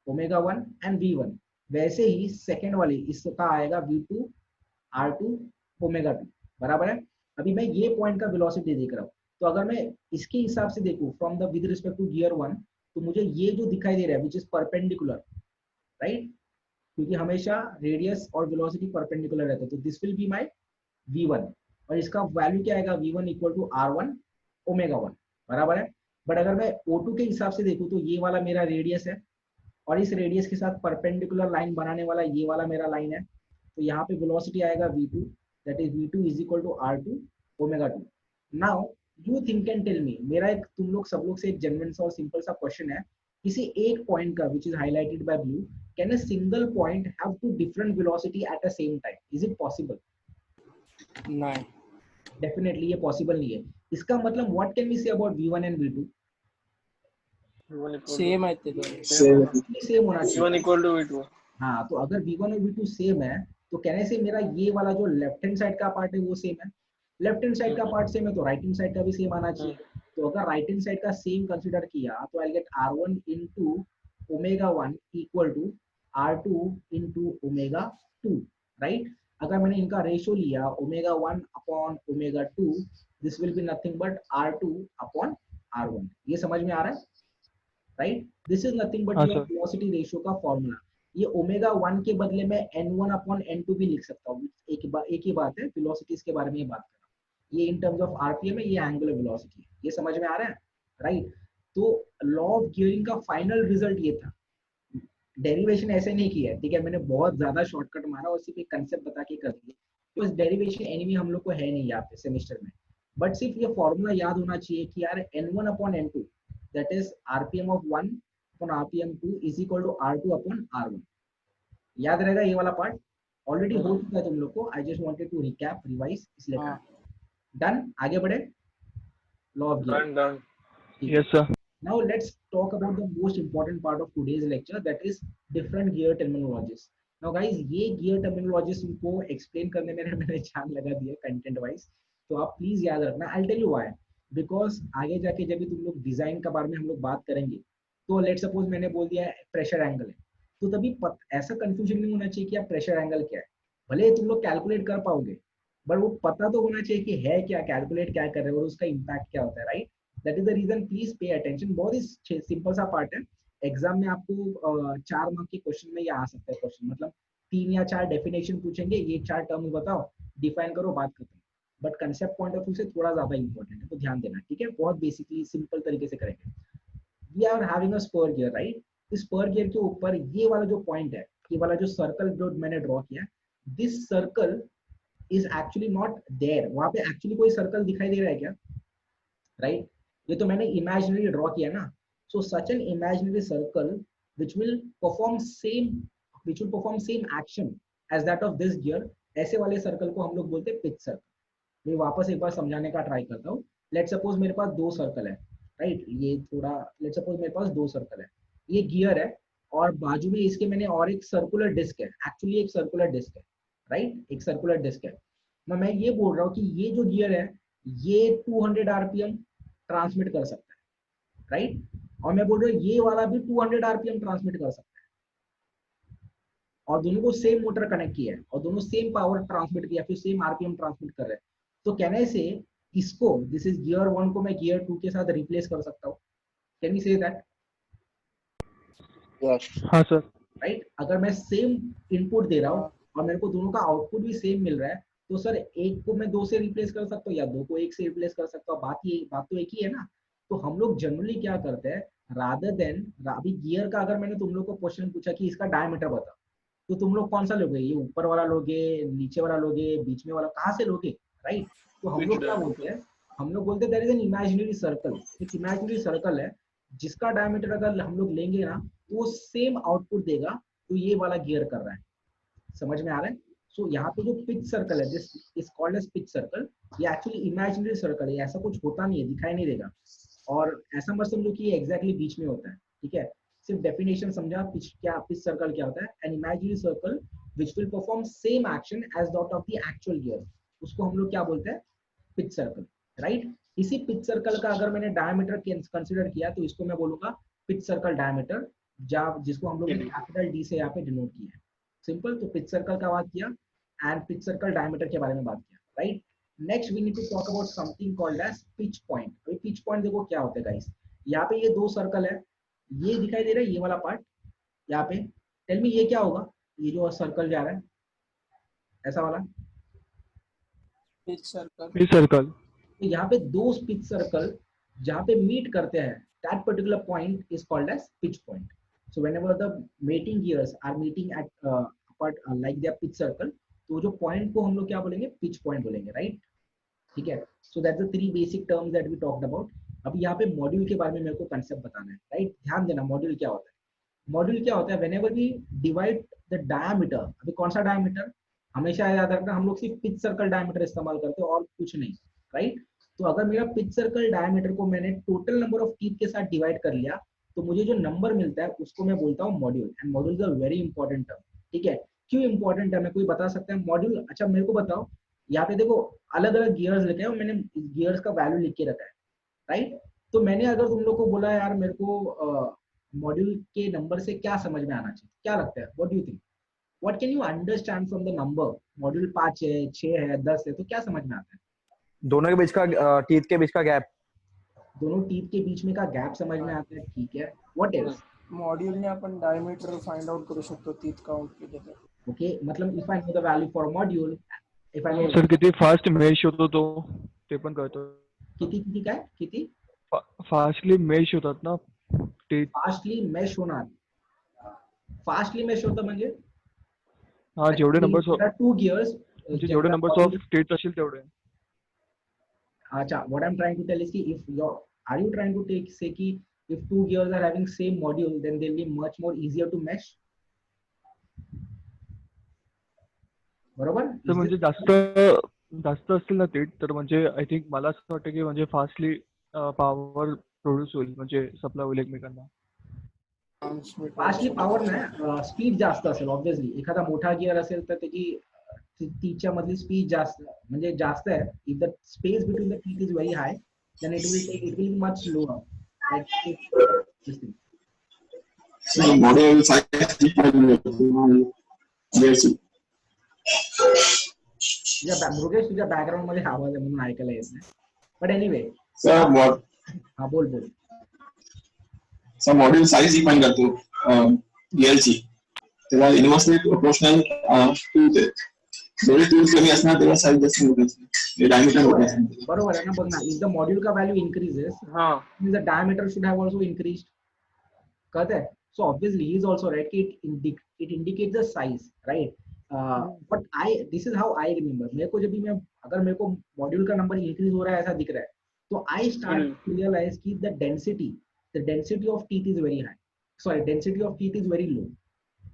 ओमेगा 1 एंड v1, वैसे ही सेकेंड वाले इसका आएगा v2 r2 ओमेगा 2, बराबर है। अभी मैं ये पॉइंट का वेलोसिटी देख रहा हूँ, तो अगर मैं इसके हिसाब से देखूं from the with respect to gear 1, तो मुझे ये जो दिखाई दे रहा है विच इज परपेंडिकुलर, राइट, क्योंकि हमेशा रेडियस और वेलोसिटी परपेंडिकुलर रहता है, तो this will be my v1 और इसका वैल्यू क्या आएगा v1 equal to r1 omega 1, बराबर है। बट अगर मैं O2 के हिसाब से देखूं तो ये वाला मेरा रेडियस है और इस रेडियस के साथ परपेंडिकुलर लाइन बनाने वाला ये वाला मेरा लाइन है, तो यहाँ पे वेलोसिटी आएगा v2, that is v2 is equal to r2 omega 2। Now you think and tell me, मेरा एक तुम लोग सब लोग से एक जेन्युइन सा और सिंपल सा क्वेश्चन है, किसी एक पॉइंट का which is highlighted by blue, can a single point have two different velocity at the same time, is it possible? नहीं, डेफिनेटली ये पॉसिबल नहीं है। इसका मतलब what can we say about v1 and v2? Same है ते तो same होना चाहिए। v1 equal to v2। हाँ, तो अगर v1 और v2 सेम है तो कहने से मेरा ये वाला जो लेफ्ट हैंड साइड का पार्ट है वो सेम है, लेफ्ट हैंड साइड का पार्ट सेम है तो राइट हैंड साइड का भी सेम आना चाहिए। तो अगर राइट हैंड साइड का सेम कंसीडर किया तो I get r1 into omega 1 equal to r2 into omega 2, right. अगर मैंने इनका रेशियो लिया omega 1 upon omega 2, this will be nothing but r2 upon r1। ये समझ में आ रहा है, right? This is nothing but your velocity ratio का फॉर्मूला। ये ओमेगा 1 के बदले में n1 अपॉन n2 भी लिख सकता हूँ, एक ही बात है, वेलोसिटीज के बारे में ही बात कर रहा हूँ। ये इन टर्म्स ऑफ आरपीएम है, ये एंगुलर वेलोसिटी, ये समझ में आ रहा है, राइट? तो लॉ ऑफ गियरिंग का फाइनल रिजल्ट ये था, डेरिवेशन ऐसे नहीं किया है, ठीक है, मैंने बहुत ज्यादा शॉर्टकट मारा और सिर्फ एक कंसेप्ट बता के कर दिया, तो इस डेरिवेशन एनीवे हम लोग को है नहीं यहाँ पे सेमेस्टर में, बट सिर्फ ये फॉर्मूला याद होना चाहिए कि यार n1 upon n2 that is RPM of 1 upon RPM 2 is equal to r2 upon r1। याद रहेगा ये वाला पार्ट, ऑलरेडी हो चुका है तुम लोग को, I just wanted to recap revise इसलिए कहा। डन, आगे बढ़े, law of gearing. Done. Yes, sir. Now let's talk about the most important part of today's lecture, that is different gear terminologies. Now guys, ये gear terminologies को explain करने में मैंने जान लगा दिया content wise, तो आप प्लीज याद रखना। I'll tell you why, because आगे जाके जब भी तुम लोग डिजाइन के बारे में हम लोग बात करेंगे, तो लेट्स सपोज मैंने बोल दिया प्रेशर एंगल है, तो तभी ऐसा कंफ्यूजन नहीं होना चाहिए कि आप प्रेशर एंगल क्या है, भले तुम लोग कैलकुलेट कर पाओगे बट वो पता तो होना चाहिए कि है क्या, कैलकुलेट क्या कर रहे हो और उसका इम्पैक्ट क्या होता है, right? That is the reason, please pay attention. बहुत ही सिंपल सा पार्ट है, एग्जाम में आपको 4 मार्क के क्वेश्चन में ये आ सकता है क्वेश्चन, मतलब 3 या 4 डेफिनेशन पूछेंगे, ये 4 टर्म्स बताओ, डिफाइन करो, बात खत्म। But concept point of view से थोड़ा ज्यादा इंपॉर्टेंट है, तो ध्यान देना, ठीक है? बहुत बेसिकली सिंपल तरीके से करेंगे। We are having a spur gear, right? इस स्पर गियर के ऊपर ये वाला जो पॉइंट है, ये वाला जो सर्कल जो मैंने ड्रॉ किया, this circle is actually not there, वहां पे एक्चुअली कोई सर्कल दिखाई दे रहा है क्या, राइट? ये तो मैंने इमेजिनरी ड्रॉ किया ना, so such an imaginary circle which will perform same action as that of this gear, ऐसे वाले सर्कल को हम लोग बोलते हैं पिच सर्कल। मैं वापस एक बार समझाने का ट्राई करता हूँ। लेट सपोज मेरे पास 2 सर्कल है, राइट? ये थोड़ा लेट सपोज मेरे पास 2 सर्कल है, ये गियर है और बाजू में इसके मैंने और एक सर्कुलर डिस्क है, एक्चुअली एक सर्कुलर डिस्क है, राइट? एक सर्कुलर डिस्क है ना। मैं ये बोल रहा हूँ कि ये जो गियर है ये 200 आरपीएम ट्रांसमिट कर सकता है, राइट? और मैं बोल रहा हूँ ये वाला भी 200 आरपीएम ट्रांसमिट कर सकता है, और दोनों को सेम मोटर कनेक्ट किया है और दोनों सेम पावर ट्रांसमिट किया, फिर सेम आरपीएम ट्रांसमिट कर रहे हैं। तो कहने से इसको, दिस इज गियर 1 को मैं गियर 2 के साथ रिप्लेस कर सकता हूँ। Can we say that? Yes हाँ सर। राइट? अगर मैं सेम इनपुट दे रहा हूँ और मेरे को दोनों का आउटपुट भी सेम मिल रहा है, तो सर एक को मैं 2 से रिप्लेस कर सकता हूँ या 2 को 1 से रिप्लेस कर सकता हूँ, बात तो एक ही है ना। तो हम लोग जनरली क्या करते हैं, रादर देन, अभी गियर का अगर मैंने तुम लोग को क्वेश्चन पूछा कि इसका डायमीटर बताओ, तो तुम लोग कौन सा लोगे? ये ऊपर वाला लोगे, नीचे वाला लोगे, बीच में वाला, कहाँ से लोगे, राइट? तो हम लोग क्या बोलते हैं, हम लोग बोलते हैं there is an imaginary circle, एक इमेजिनरी सर्कल है जिसका डायमीटर अगर हम लोग लेंगे ना तो वो सेम आउटपुट देगा तो ये वाला गियर कर रहा है। समझ में आ रहा है? सो यहाँ पे जो पिच सर्कल है, this is called as pitch circle, ये एक्चुअली इमेजिनरी सर्कल है, ऐसा कुछ होता नहीं है, दिखाई नहीं देगा, और ऐसा मत समझो कि ये एग्जैक्टली बीच में होता है, ठीक है? सिर्फ डेफिनेशन समझा, पिच सर्कल क्या होता है, an imaginary circle which will perform same action as that of the actual gear, उसको हम लोग क्या बोलते हैं, पिच सर्कल, राइट? इसी पिच सर्कल का अगर मैंने डायमीटर कंसीडर किया तो इसको मैं बोलूंगा पिच सर्कल डायमीटर, जिसको हम लोग ने कैपिटल डी से यहाँ पे डिनोट किया है। सिंपल। तो पिच सर्कल का बात किया एंड पिच सर्कल डायमीटर के बारे में बात किया, right. Next we need to talk about something called as pitch point. अभी पिच पॉइंट देखो क्या होता है गाइस, यहाँ पे ये दो सर्कल है, ये दिखाई दे रहा है ये वाला पार्ट यहाँ पे। टेल मी ये क्या होगा, ये जो सर्कल जा रहा है ऐसा वाला, पिच सर्कल। P circle. तो यहाँ पे दो पिच सर्कल जहाँ पे मीट करते हैं, that particular point is called as pitch point. So whenever the mating gears are meeting at apart like their pitch circle, तो जो point को हम लोग क्या बोलेंगे, pitch point बोलेंगे, right? ठीक है। So that's the three basic terms that we talked about. अब यहाँ पे मॉड्यूल के बारे में मेरे को कंसेप्ट बताना है, राइट। ध्यान देना मॉड्यूल क्या होता है। मॉड्यूल क्या होता है, whenever we divide the diameter, अभी कौन सा डायमीटर, हमेशा याद रखना हम लोग सिर्फ पिच सर्कल डायमीटर इस्तेमाल करते हैं और कुछ नहीं, राइट। तो अगर मेरा पिच सर्कल डायमीटर को मैंने टोटल नंबर ऑफ टीथ के साथ डिवाइड कर लिया तो मुझे जो नंबर मिलता है उसको मैं बोलता हूँ module. And module is a very important term, ठीक है। क्यों इंपॉर्टेंट है, मैं कोई बता सकता है मॉड्यूल। अच्छा मेरे को बताओ, यहाँ पे देखो अलग अलग गियर्स लिखे हैं, मैंने गियर्स का वैल्यू लिख के रखा है, राइट। तो मैंने अगर तुम लोग को बोला यार मेरे को मॉड्यूल के नंबर से क्या समझ में आना चाहिए, क्या लगता है, what do you think, what can you understand from the number. Module 5 है, 6 है, 10 है, तो क्या समझ में आता है। दोनों के बीच का टीथ के बीच का गैप, दोनों टीथ के बीच में का गॅप समझ में आता है, ठीक है। व्हाट एल्स, मॉड्यूलने आपण डायमीटर फाइंड आउट करू शकतो टीथ काउंट केले तर। ओके। मतलब if I know the value for module, if I know sir किती फास्ट मेश होतो तो ते पण कळतं. किती किती काय किती फास्टली मेश होतात ना ते. फास्टली मेश होणार, फास्टली मेश होतं म्हणजे हा जेवढे नंबर्स टू गियर्स, म्हणजे जेवढे नंबर्स ऑफ स्टेट्स असतील तेवढे. अच्छा, what I'm trying to tell is कि if your, are you trying to take say कि if two gears are having same module then they'll be much more easier to mesh, बरोबर। तर म्हणजे जास्त असतील ना ते तर म्हणजे आय थिंक मला असं वाटतं की म्हणजे फास्टली पॉवर प्रोड्यूस होईल, म्हणजे सप्लाय होईल एकमेकांना. फास्टली पॉवर नाही, स्पीड जास्त असेल ऑब्वियसली। एखादा मोठा गियर असेल तर त्याची टीथच्या मधली स्पीड जास्त म्हणजे जास्त आहे। If the space between the teeth is very high then it will much lower, like So model size Mrugesh तुझ्या बॅकग्राऊंड मध्ये आवाज आहे म्हणून ऐकायला येत नाही, बट एनीवे। sir हा बोल बोल। so model size डिफाइन करतो DLC त्याला इन्व्हर्सली प्रोपोर्शनल टूथ आहे. जेवढे टूथ कमी असणार तेवढा साईज जास्त होत असते, डायमीटर होत असते. बरोबर आहे ना। बघ ना, इफ द मॉड्यूल का value increases the diameter should have also increased, कहते हैं। So obviously he is also right कि it indicates the size, right. But this is how I remember. मेरे को जब भी मैं अगर मेरे को मॉड्यूल का नंबर इंक्रीज हो रहा है ऐसा दिख रहा है तो आई स्टार्ट टू रियलाइज कि the density of teeth is very high, sorry density of teeth is very low.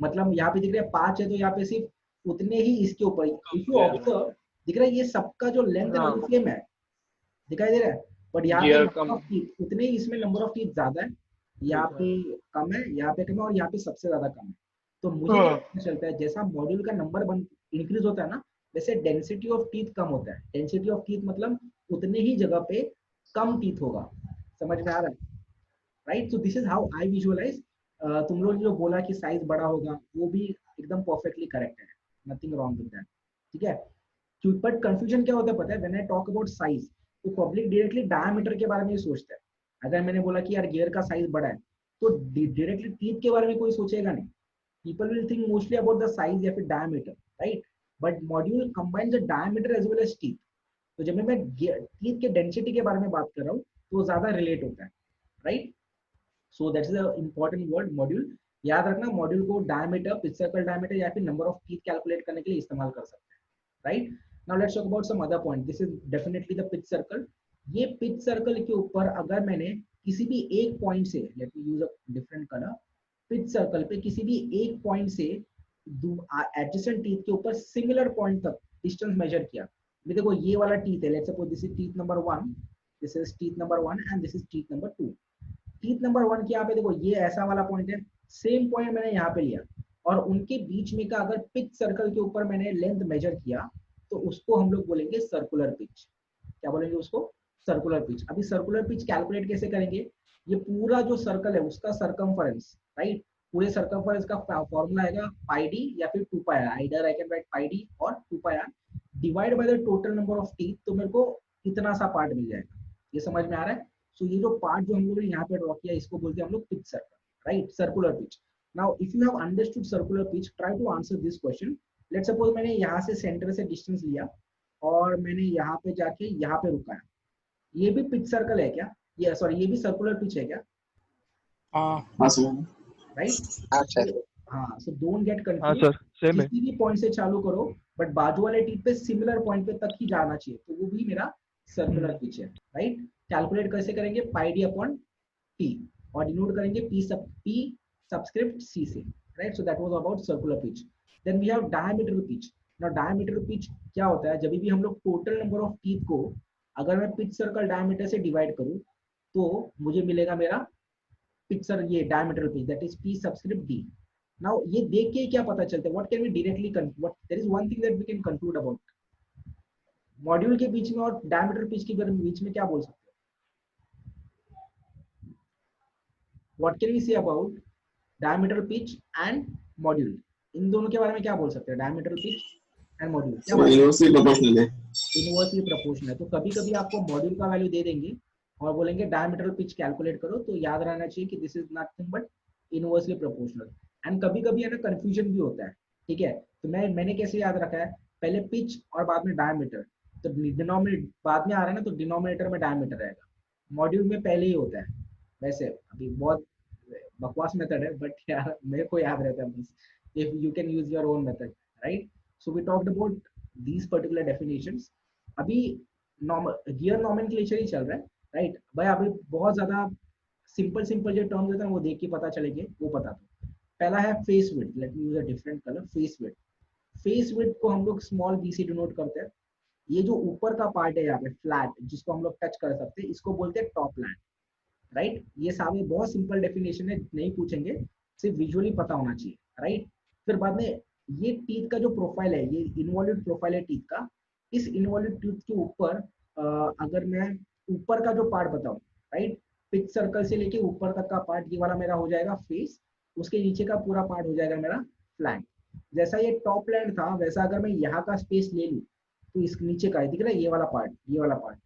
मतलब यहाँ पे दिख रहा है 5 है तो यहाँ पे सिर्फ उतने ही इसके ऊपर, इफ यू ऑब्जर्व दिख रहा है ये सबका जो लेंथ है वो सेम है, दिखाई दे रहा है। बट यहाँ पे उतने ही इसमें नंबर ऑफ टीथ ज्यादा है, यहाँ पे कम है, यहाँ पे कम है और यहाँ पे सबसे ज्यादा कम है। तो मुझे पता चलता है जैसा मॉड्यूल का नंबर इंक्रीज होता है ना वैसे डेंसिटी ऑफ टीथ कम होता है। डेंसिटी ऑफ टीथ मतलब उतने ही जगह पे कम टीथ होगा, समझ में आ रहा है, right. So this is how I visualize. तुम लोग जो बोला कि साइज बड़ा होगा वो भी एकदम परफेक्टली करेक्ट है, नथिंग रॉन्ग विद दैट, ठीक है। बट कंफ्यूजन क्या होता है पता है, when I talk about size तो पब्लिक डायरेक्टली डायमीटर के बारे में ही सोचता है। अगर मैंने बोला कि यार गियर का साइज बड़ा है तो डायरेक्टली टीथ के बारे में कोई सोचेगा नहीं। People will think mostly about the size या फिर diameter, right. But module combines the diameter as well as teeth. तो जब मैं टीथ के डेंसिटी के बारे में बात कर रहा हूँ तो ज्यादा रिलेट होता है, right. So that's the important word module. याद रखना मॉड्यूल को डायमीटर, पिच सर्कल डायमीटर या फिर नंबर ऑफ टीथ कैलकुलेट करने के लिए इस्तेमाल कर सकते हैं, right. Now let's talk about some other point. This is definitely the pitch circle. ये पिच सर्कल के ऊपर अगर मैंने किसी भी एक पॉइंट से, let me use a different colour, pitch circle पे किसी भी एक पॉइंट से एडजेसेंट टीथ के ऊपर सिमिलर पॉइंट तक डिस्टेंस मेजर किया। अभी देखो ये वाला टीथ है, let's suppose this is teeth number 1, this is teeth number 1 and this is teeth number 2। Teeth number 1 के यहाँ पे देखो ये ऐसा वाला पॉइंट है, सेम पॉइंट मैंने यहाँ पे लिया और उनके बीच में का अगर पिच सर्कल के ऊपर मैंने लेंथ मेजर किया तो उसको हम लोग बोलेंगे सर्कुलर पिच। क्या बोलेंगे उसको, सर्कुलर पिच। अभी सर्कुलर पिच कैलकुलेट कैसे करेंगे, ये पूरा जो सर्कल है उसका सरकमफरेंस, राइट, पूरे सरकमफरेंस का फॉर्मूला आएगा पाई डी या फिर 2 pi R, either I can write pi D और 2 pi R divide by the total number of teeth, तो मेरे को इतना सा पार्ट मिल जाएगा। ये समझ में आ रहा है? सो ये जो पार्ट जो हम लोग ने यहाँ पे ड्रॉ किया इसको बोलते हैं हम लोग pitch circle, right, circular pitch. Now if you have understood circular pitch, try to answer this question. Let's suppose मैंने यहाँ से सेंटर से डिस्टेंस लिया और मैंने यहाँ पे जाके यहाँ पे रुकाया, ये भी पिच सर्कल है क्या? ये सॉरी, ये भी सर्कुलर पिच है क्या? हाँ सर। राइट, हाँ सर। हाँ, सो डोंट गेट हाँ कंफ्यूज, सर सेम है। किसी भी पॉइंट से चालू करो बट बाजू वाले टीथ पे सिमिलर पॉइंट पे तक ही जाना चाहिए, तो वो भी मेरा सर्कुलर पिच है, राइट। कैलकुलेट कैसे करेंगे, पाई डी अपॉन टी, और डिनोट करेंगे पी सबस्क्रिप्ट सी से, right. So that was about circular pitch. Then we have diameter pitch. Now diameter pitch क्या होता है, जब भी हम लोग टोटल नंबर ऑफ टीथ को अगर मैं पिच सर्कल डायमीटर से डिवाइड करूं तो मुझे मिलेगा मेरा पिक्चर ये diameter pitch, that is P subscript D. Now ये देख के क्या पता चलता है, what can we directly what there is one thing that we can conclude about module के बीच में और डायमीटर पिच के बीच में क्या बोल सकते हैं, what can we say about diameter pitch and module, इन दोनों के बारे में क्या बोल सकते हैं, डायमीटर पिच एंड मॉड्यूल क्या बात है? इनवर्सली प्रोपोर्शनल है। इनवर्सली प्रोपोर्शनल है। तो कभी कभी आपको मॉड्यूल का वैल्यू दे देंगे और बोलेंगे डायमीटर पिच कैलकुलेट करो, तो याद रहना चाहिए कि this is nothing but inversely proportional. And कभी कभी है ना कंफ्यूजन भी होता है, ठीक है। तो मैंने कैसे याद रखा है, पहले पिच और बाद में डायमीटर, तो डिनोमिनेटर बाद में आ रहा है ना, तो डिनोमिनेटर में डायमीटर रहेगा, मॉड्यूल में पहले ही होता है। वैसे अभी बहुत बकवास मेथड है बट यार मेरे को याद रहता है, if you can use your own method, right. So we talked about these particular definitions. अभी गियर नॉमेनक्लेचर ही चल रहा है, राइट भाई। अभी बहुत ज्यादा सिंपल जो टर्म्स होते हैं वो देख के पता चलेंगे, वो बता दो। पहला है face width, late me use a different colour, face width. Face width को हम लोग स्मॉल बी से डिनोट करते हैं। ये जो ऊपर का पार्ट है यहाँ पे फ्लैट, जिसको हम लोग टच कर सकते हैं, इसको बोलते हैं टॉप लैंड, राइट। ये सारे बहुत सिंपल डेफिनेशन है, नहीं पूछेंगे, सिर्फ विजुअली पता होना चाहिए, राइट। फिर बाद में ये टीथ का जो प्रोफाइल है, ये इनवॉल्यूट प्रोफाइल है टीथ का। इस इनवॉल्यूट टीथ के ऊपर अगर मैं ऊपर का जो पार्ट बताऊं, राइट, पिच सर्कल से लेके ऊपर तक का पार्ट, ये वाला मेरा हो जाएगा फेस, उसके नीचे का पूरा पार्ट हो जाएगा मेरा फ्लैंक। जैसा ये टॉप लैंड था, वैसा अगर मैं यहाँ का स्पेस ले लूं तो इस नीचे का दिख रहा है, ये वाला पार्ट,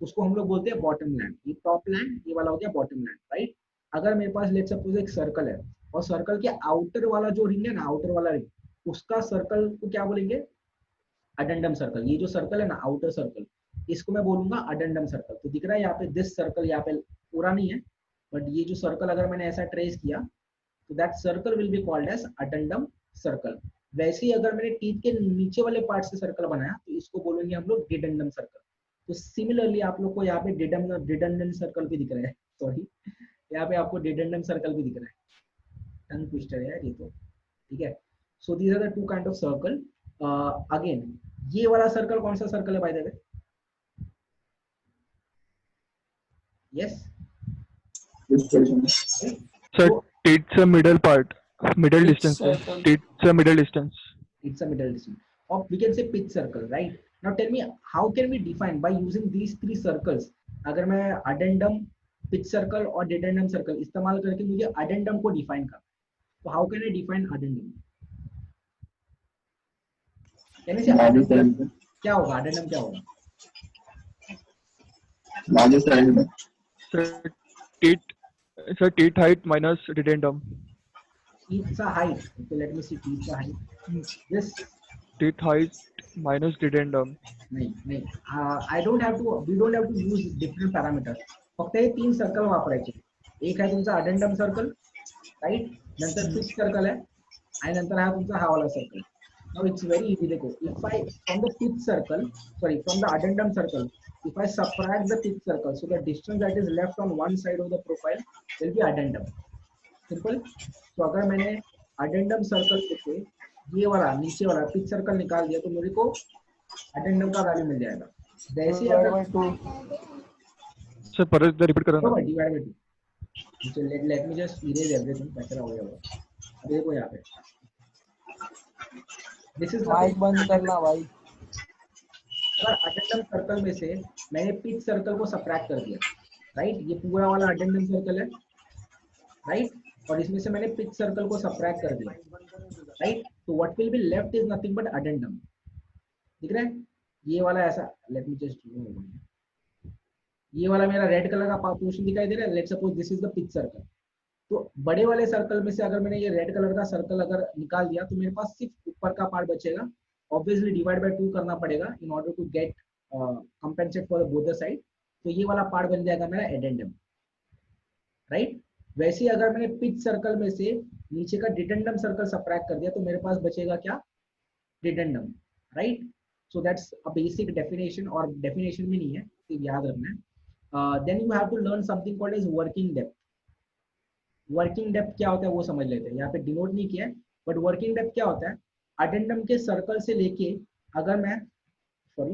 उसको हम लोग बोलते हैं बॉटम लैंड। ये टॉप लैंड, ये वाला हो गया बॉटम लैंड, राइट। अगर मेरे पास लेट्स सपोज एक सर्कल है और सर्कल के आउटर वाला जो रिंग है ना, आउटर वाला रिंग, उसका सर्कल को क्या बोलेंगे, अडेंडम सर्कल। ये जो सर्कल है ना, आउटर सर्कल, इसको मैं बोलूंगा अडेंडम सर्कल। तो दिख रहा है यहाँ पे दिस सर्कल, यहाँ पे पूरा नहीं है बट ये जो सर्कल अगर मैंने ऐसा ट्रेस किया तो that circle will be called as addendum circle. वैसे ही अगर मैंने टीथ के नीचे वाले पार्ट से सर्कल बनाया तो इसको बोलेंगे हम लोग डिडेंडम सर्कल। तो सिमिलरली आप लोग को यहाँ पे डिडेंडम सर्कल भी दिख रहा है, सॉरी यहाँ पे आपको डिडेंडम सर्कल भी दिख रहा है, टंग ट्विस्टर है ये तो, ठीक है। So these are the two kind of circle. Again ये वाला सर्कल कौन सा सर्कल है by the way? Yes sir teeth से मिडल पार्ट, मिडल डिस्टेंस है, circle. टीथ से middle distance. it's a middle distance, or we can say pitch circle, right? Now tell me, how can we define by using these three circles? अगर मैं addendum, pitch circle और dedendum circle इस्तेमाल करके मुझे addendum को define करना है, तो how can I define addendum? यानी से addendum क्या होगा, addendum क्या होगा? Largest diameter. Sir teeth height minus dedendum. Teeth height. Okay, let me see teeth height. This teeth height minus dedendum. नहीं I don't have to, we don't have to use different parameters. फक्त हे तीन circle वापरायचे. एक आहे तुमचा addendum circle, right, नंतर pitch circle आहे आणि नंतर हा तुमचा हा वाला circle. Now it's very easy. देखो, if I from the pitch circle, sorry, from the addendum circle, if I subtract the pitch circle, so the distance that is left on one side of the profile will be addendum. Simple. तो अगर मैंने addendum circle से ये वाला नीचे वाला pitch circle निकाल दिया तो मेरे को addendum का वैल्यू मिल जाएगा। जैसे ही अगर सर परत रिपीट करा ना। Divide by 2. So let me just erase everything. कचरा हो गया वो। अब देखो यहाँ पे, this is माइक बंद करना भाई। अगर अटेंडम सर्कल में से मैंने पिच सर्कल को सबट्रैक्ट कर दिया, राइट, ये पूरा वाला अटेंडम सर्कल है, राइट, और इसमें से मैंने पिच सर्कल को सबट्रैक्ट कर दिया, राइट, तो what will be left is nothing but addendum. दिख रहा है ये वाला ऐसा, लेट मी जस्ट, ये वाला मेरा रेड कलर का पोर्शन दिखाई दे रहा है, let suppose this is the pitch circle. तो बड़े वाले सर्कल में से अगर मैंने ये रेड कलर का सर्कल अगर निकाल दिया तो मेरे पास सिर्फ ऊपर का पार्ट बचेगा, ऑब्वियसली डिवाइड बाय 2 करना पड़ेगा in order to get compensate for both the side, तो ये वाला पार्ट बन जाएगा मेरा एडेंडम, राइट। वैसे ही अगर मैंने पिच सर्कल में से नीचे का डिडेंडम सर्कल सबट्रैक्ट कर दिया तो मेरे पास बचेगा क्या, dedendum, right. So that's a basic definition, और डेफिनेशन में नहीं है, सिर्फ याद रखना है। Then you have to learn something called as working depth. Working depth क्या होता है वो समझ लेते हैं, यहाँ पे डिनोट नहीं किया है, बट वर्किंग डेप्थ क्या होता है, अडेंडम के सर्कल से लेके अगर मैं, सॉरी,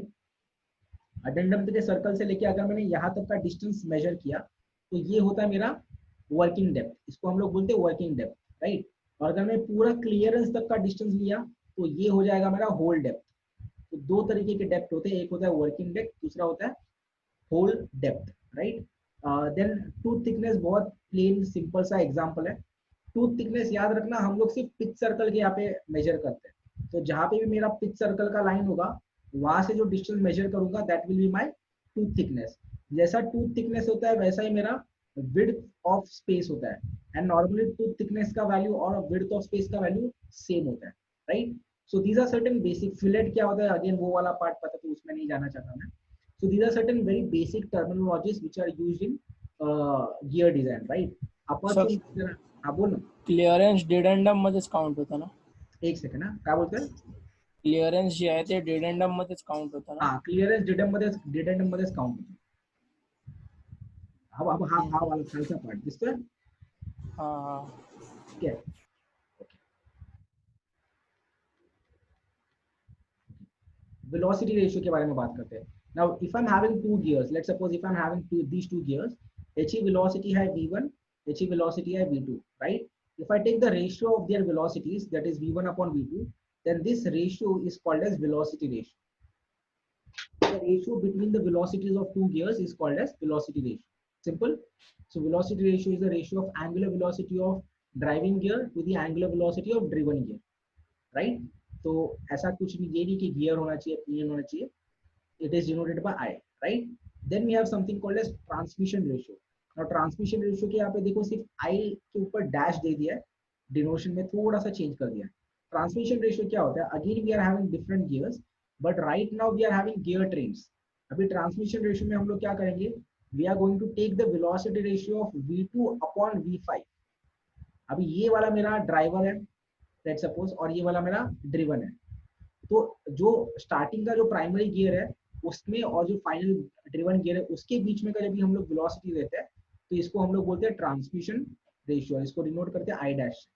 अडेंडम के सर्कल से लेके अगर मैंने यहाँ तक का डिस्टेंस मेजर किया तो ये होता है मेरा वर्किंग डेप्थ, इसको हम लोग बोलते हैं वर्किंग डेप्थ, राइट। और अगर मैं पूरा क्लियरेंस तक का डिस्टेंस लिया तो ये हो जाएगा मेरा होल डेप्थ। तो दो तरीके के डेप्थ होते हैं, एक होता है वर्किंग डेप्थ, दूसरा होता है whole depth, right. Then tooth thickness बहुत प्लेन सिंपल सा एग्जांपल है। टूथ थिकनेस याद रखना हम लोग सिर्फ पिच सर्कल के यहाँ पे मेजर करते हैं, तो जहाँ पे भी मेरा पिच सर्कल का लाइन होगा वहां से जो डिस्टेंस मेजर करूंगा that will be my tooth thickness. जैसा टूथ थिकनेस होता है वैसा ही मेरा विड्थ ऑफ स्पेस होता है, एंड नॉर्मली टूथ थिकनेस का वैल्यू और विड्थ ऑफ स्पेस का वैल्यू सेम होता है, right. So these are certain basic, fillet क्या होता है अगेन वो वाला पार्ट पता तो उसमें नहीं जाना चाहता मैं। So these are certain very basic terminologies which are used in gear design, right? Sir, हाँ बोल ना, क्लिअरन्स डिडेंडम मध्येच काउंट होतं ना? एक सेकंड ना, काय बोलतोय? क्लिअरन्स जे आहे ते डिडेंडम मध्येच काउंट होतं ना? हाँ, क्लियरेंस डिडेंडम मध्येच काउंट होतो. अब हा वाला खालचा पार्ट दिसतोय, हाँ ठीक आहे. वेलोसिटी रेशियो के बारे में बात करते हैं. Now if I'm having two gears, let's suppose if I'm having these two gears, HE velocity है V1, HE velocity है V2, right? If I take the ratio of their velocities, that is V1 upon V2, then this ratio is called as velocity ratio. The ratio between the velocities of two gears is called as velocity ratio. Simple. So velocity ratio is the ratio of angular velocity of driving gear to the angular velocity of driven gear, right? तो ऐसा कुछ नहीं, ये नहीं कि gear होना चाहिए, pinion होना चाहिए. It is denoted by I, right? Then we have something called as transmission ratio. Now transmission ratio के यहाँ पे देखो सिर्फ I के ऊपर डैश दे दिया है, डिनोशन में थोड़ा सा चेंज कर दिया है. ट्रांसमिशन रेशियो क्या होता है? Again we are having different gears, but right now we are having gear trains. अभी ट्रांसमिशन रेशियो में हम लोग क्या करेंगे? We are going to take the velocity ratio of V2 upon V5. अभी ये वाला मेरा ड्राइवर है, लेट्स सपोज, और ये वाला मेरा ड्रिवन है. तो जो स्टार्टिंग का जो प्राइमरी गियर है उसमें और जो फाइनल ड्रिवन गियर है उसके बीच में का जब भी हम लोग वेलोसिटी देते हैं तो इसको हम लोग बोलते हैं ट्रांसमिशन रेशियो, इसको डिनोट करते हैं आई डैश.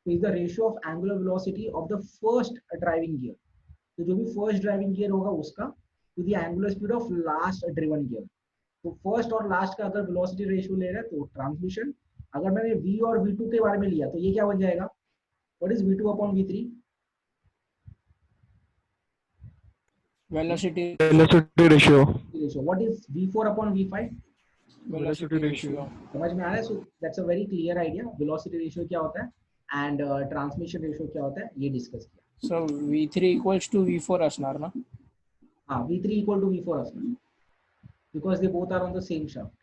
तो is the ratio of angular velocity of the first driving gear. तो जो भी फर्स्ट ड्राइविंग गियर होगा उसका to the angular speed of last driven gear. तो फर्स्ट और लास्ट का अगर वेलोसिटी रेशियो ले रहे हैं तो ट्रांसमिशन. अगर मैंने V और V2 के बारे में लिया तो ये क्या बन जाएगा? What is V2 upon V3? velocity ratio. What is V4 upon V5? Velocity ratio. समझ में आ रहा है? So that's a very clear idea. Velocity ratio क्या होता है and transmission ratio क्या होता है ये डिस्कस किया. so V3 equals to V4 असणार ना? हाँ, V3 equal to V4 असणार because they both are on the same shaft.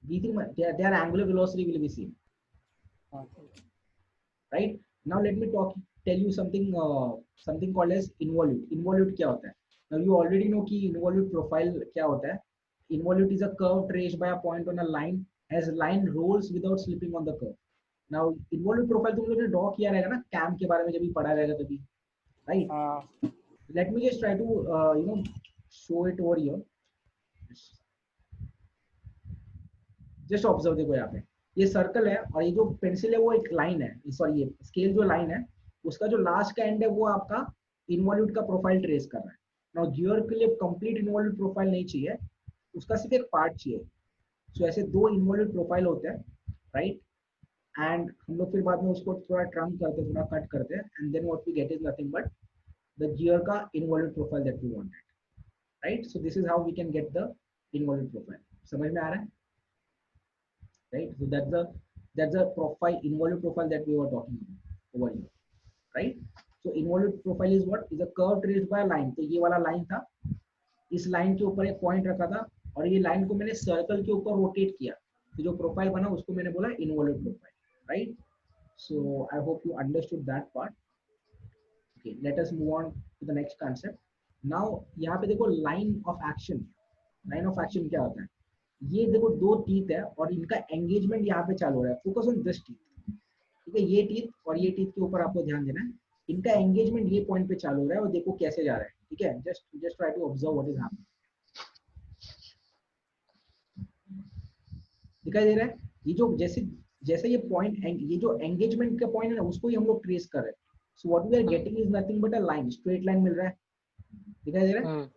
V3 their angular velocity will be same, right? Now let me tell you something called as involute. Involute क्या होता है? Now you already know कि involute profile क्या होता है. Involute is a curve traced by a point on a line as line rolls without slipping on the curve. Now involute profile तुम लोगों ने ड्रॉ किया रहेगा ना कैम के बारे में जब भी पढ़ा रहेगा तभी, right? Let me just try to show it over here. Just observe, देखो यहाँ पे ये सर्कल है और ये जो पेंसिल है वो एक लाइन है, सॉरी ये स्केल जो लाइन है उसका जो लास्ट का एंड है वो आपका इन्वॉल्यूट का प्रोफाइल ट्रेस कर रहा है. नाउ गियर के लिए कंप्लीट इन्वॉल्यूट प्रोफाइल नहीं चाहिए, उसका सिर्फ एक पार्ट चाहिए. सो ऐसे दो इन्वॉल्यूट प्रोफाइल होते हैं, राइट? एंड हम लोग फिर बाद में उसको थोड़ा ट्रंक करते हैं, थोड़ा कट करते हैं, and then what we get is nothing but the gear का involute profile that we wanted, right? So this is how we can get the involute profile. समझ में आ रहा है? Right? So that's the profile, involute profile that we were talking about over here, right? So involute profile is what? Is a curve traced by a line. तो ये वाला line था, इस लाइन के ऊपर एक पॉइंट रखा था और ये लाइन को मैंने सर्कल के ऊपर रोटेट किया, तो जो प्रोफाइल बना उसको मैंने बोला involute profile, right? So I hope you understood that part. Okay, let us move on to the next concept. Now यहाँ पे देखो line of action. Line of action क्या होता है? ये देखो दो टीथ है और इनका एंगेजमेंट यहाँ पे चालू हो रहा है. फोकस ऑन दिस टीथ, ठीक है? ये टीथ और ये टीथ के ऊपर आपको ध्यान देना है. इनका एंगेजमेंट ये पॉइंट पे चालू हो रहा है और देखो कैसे जा रहा है, ठीक है? Just try to observe what is happening. दिखाई दे रहा है? ये जो जैसे ये पॉइंट, ये जो एंगेजमेंट का पॉइंट है ना, उसको ही हम लोग ट्रेस कर रहे हैं. So what we are getting is nothing but a line, straight line मिल रहा है. दिखाई दे रहा है?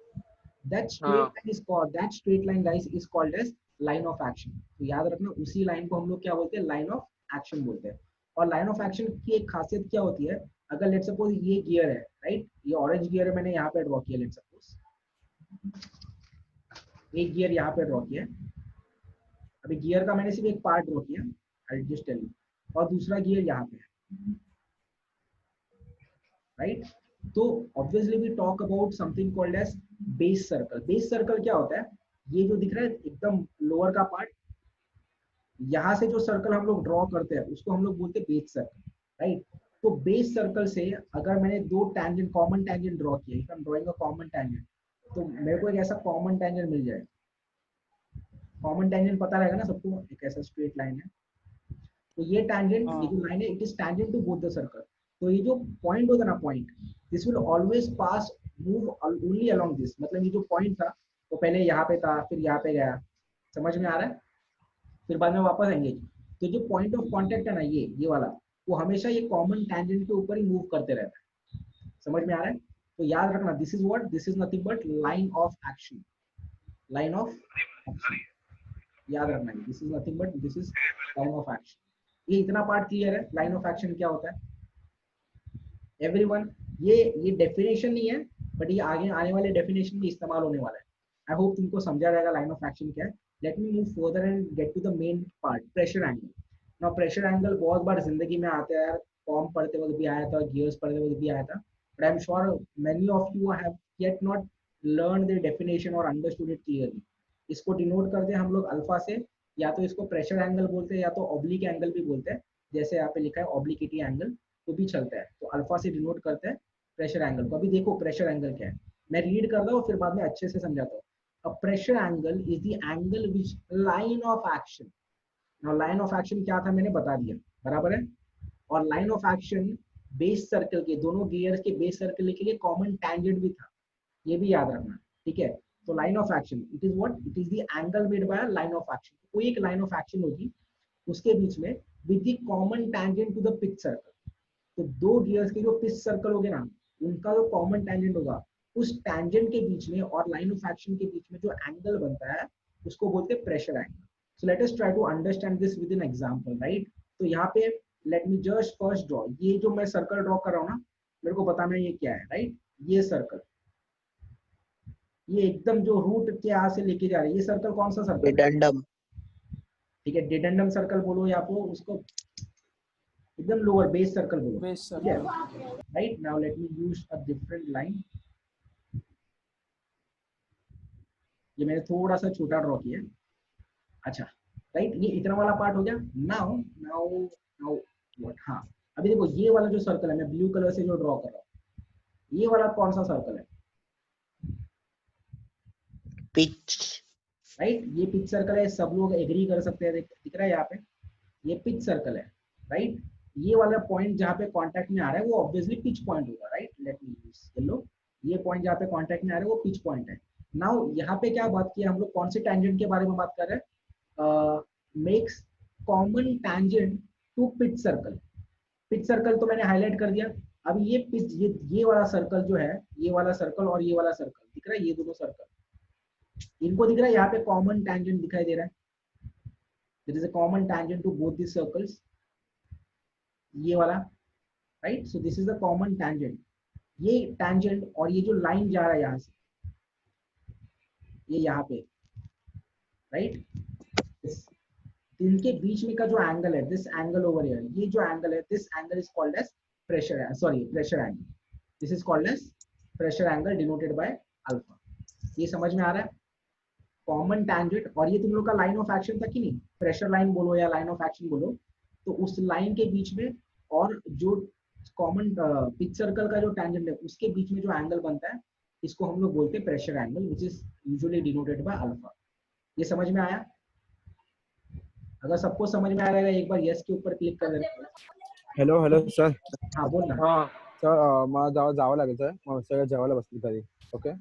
That straight line guys is called as line of action. तो याद रखना, उसी लाइन को हम लोग क्या बोलते हैं? लाइन ऑफ एक्शन बोलते हैं. और लाइन ऑफ एक्शन की एक खासियत क्या होती है? अगर लेट्स सपोज ये गियर है, राइट? ये ऑरेंज गियर है, मैंने यहाँ पे ड्रॉ किया. लेट्स सपोज एक गियर यहाँ पे ड्रॉ किया. अभी गियर का मैंने सिर्फ एक पार्ट ड्रॉ किया, आई जस्ट टेल यू. और दूसरा गियर यहाँ पे है, राइट? तो obviously we talk about something called as base circle. Base circle क्या होता है? ये जो दिख रहा है एकदम लोअर का पार्ट, यहाँ से जो सर्कल हम लोग ड्रॉ करते हैं उसको हम लोग बोलते हैं बेस सर्कल, राइट? तो बेस सर्कल से अगर मैंने दो टैंजेंट, कॉमन टैंजेंट ड्रॉ किया, if I am drawing a common tangent, तो मेरे को एक ऐसा कॉमन टैंजेंट मिल जाए. कॉमन टैंजेंट पता रहेगा ना सबको, एक ऐसा स्ट्रेट लाइन है. तो ये टैंजेंट, ये जो लाइन है, it is tangent to both the circle. तो ये जो पॉइंट होता है ना, point, this will always pass move only along this. मतलब ये जो पॉइंट था वो पहले यहाँ पे था, फिर यहाँ पे गया. समझ में आ रहा है? फिर बाद में वापस एंगेज. तो जो पॉइंट ऑफ कांटेक्ट है ना, ये वाला, वो हमेशा ये कॉमन टैंजेंट के ऊपर ही मूव करते रहता है. समझ में आ रहा है? तो याद रखना, this is what? This is nothing but line of action. Line of action, याद रखना, this is nothing but this is line of action. ये इतना पार्ट क्लियर है? लाइन ऑफ एक्शन क्या होता है एवरीवन? ये डेफिनेशन नहीं है, बट ये आगे आने वाले डेफिनेशन में इस्तेमाल होने वाला है. आई होप तुमको समझा जाएगा लाइन ऑफ एक्शन क्या है. Let me move further and get to the main part, pressure angle. Now pressure angle बहुत बार जिंदगी में आता है यार. फॉर्म पढ़ते वक्त भी आया था, गियर्स पढ़ते वक्त भी आया था, but I am sure many of you have yet not learn the definition और अंडरस्टूड इट क्लियरली. इसको डिनोट करते हैं हम लोग अल्फा से, या तो इसको प्रेशर एंगल बोलते हैं या तो ऑब्लिक एंगल भी बोलते हैं. जैसे यहाँ पे लिखा है ऑब्लिकिटी एंगल, तो भी चलता है. तो अल्फा से डिनोट करते हैं प्रेशर एंगल को. अभी देखो प्रेशर एंगल क्या है, मैं रीड कर रहा हूँ फिर बाद में अच्छे से समझाता हूँ. A pressure angle is the angle which line of action. Now line of action क्या था मैंने बता दिया, बराबर है? और line of action base circle के, दोनों गियर्स के बेस सर्कल के लिए कॉमन टैंजेंट भी था, ये भी याद रखना, ठीक है? तो line of action, it is what? It is the angle made by line of action. कोई एक लाइन ऑफ एक्शन होगी उसके बीच में with the common tangent to the pitch circle. तो दो गियर्स के जो पिच सर्कल होगे ना, उनका जो कॉमन टैंजेंट होगा, उस टैंजेंट के बीच में और लाइन ऑफ एक्शन के बीच में जो एंगल बनता है उसको बोलते हैं pressure angle. So let us try to understand this with an example, right? तो यहाँ पे let me just first draw. ये जो मैं सर्कल ड्रॉ कर रहा हूँ ना, मेरे को बताना है ये क्या है, राइट? ये सर्कल, ये एकदम जो रूट के यहाँ से लेके जा रहा है, ये सर्कल कौन सा सर्कल? डिडेंडम. ठीक है, डिडेंडम सर्कल बोलो या आपको उसको एकदम लोअर बेस सर्कल बोलो, बेस ठीक है? Circle. Right, now let me use a different line. ये मैंने थोड़ा सा छोटा ड्रॉ किया. अच्छा, राइट, ये इतना वाला पार्ट हो गया. Now now now what? हाँ, अभी देखो ये वाला जो सर्कल है, मैं ब्लू कलर से जो ड्रॉ कर रहा हूँ, ये वाला कौन सा सर्कल है? पिच. राइट, ये पिच सर्कल है. सब लोग एग्री कर सकते हैं, दिख रहा है यहाँ पे, ये पिच सर्कल है, राइट? ये वाला पॉइंट जहाँ पे कांटेक्ट में आ रहा है वो ऑब्वियसली पिच पॉइंट होगा, right? Late me use yellow. ये पॉइंट जहाँ पे कांटेक्ट में आ रहा है वो पिच पॉइंट है. नाउ यहाँ पे क्या बात की हम लोग, कौन से टैंजेंट के बारे में बात कर रहे हैं? Makes common tangent to pitch circle. Pitch circle तो मैंने हाईलाइट कर दिया. अब ये पिच, ये वाला सर्कल जो है, ये वाला सर्कल और ये वाला सर्कल दिख रहा है, ये दोनों सर्कल, इनको दिख रहा है यहाँ पे कॉमन टैंजेंट दिखाई दे रहा है. There is a common tangent to both this circles, ये वाला, right? So this is the common tangent. ये tangent और ये जो लाइन जा रहा है यहाँ से, ये यहाँ पे, राइट, इनके बीच में का जो एंगल है, दिस एंगल ओवर हियर, ये जो एंगल है, this angle is called as pressure, sorry pressure angle, this is called as pressure angle denoted by alpha. ये समझ में आ रहा है? कॉमन टैंजेंट, और ये तुम लोग का लाइन ऑफ एक्शन था कि नहीं, प्रेशर लाइन बोलो या लाइन ऑफ एक्शन बोलो, तो उस लाइन के बीच में और जो कॉमन पिच सर्कल का जो टैंजेंट है उसके बीच में जो एंगल बनता है, इसको हम लोग बोलते हैं pressure angle, which is usually denoted by alpha. ये समझ में आया? अगर सबको समझ में आ रहा है एक बार यस के ऊपर क्लिक कर देना। Hello hello sir. हाँ बोल ना। हा सर मला जावं लागेल सर, मग सगळं जेवायला बसली घरी. ओके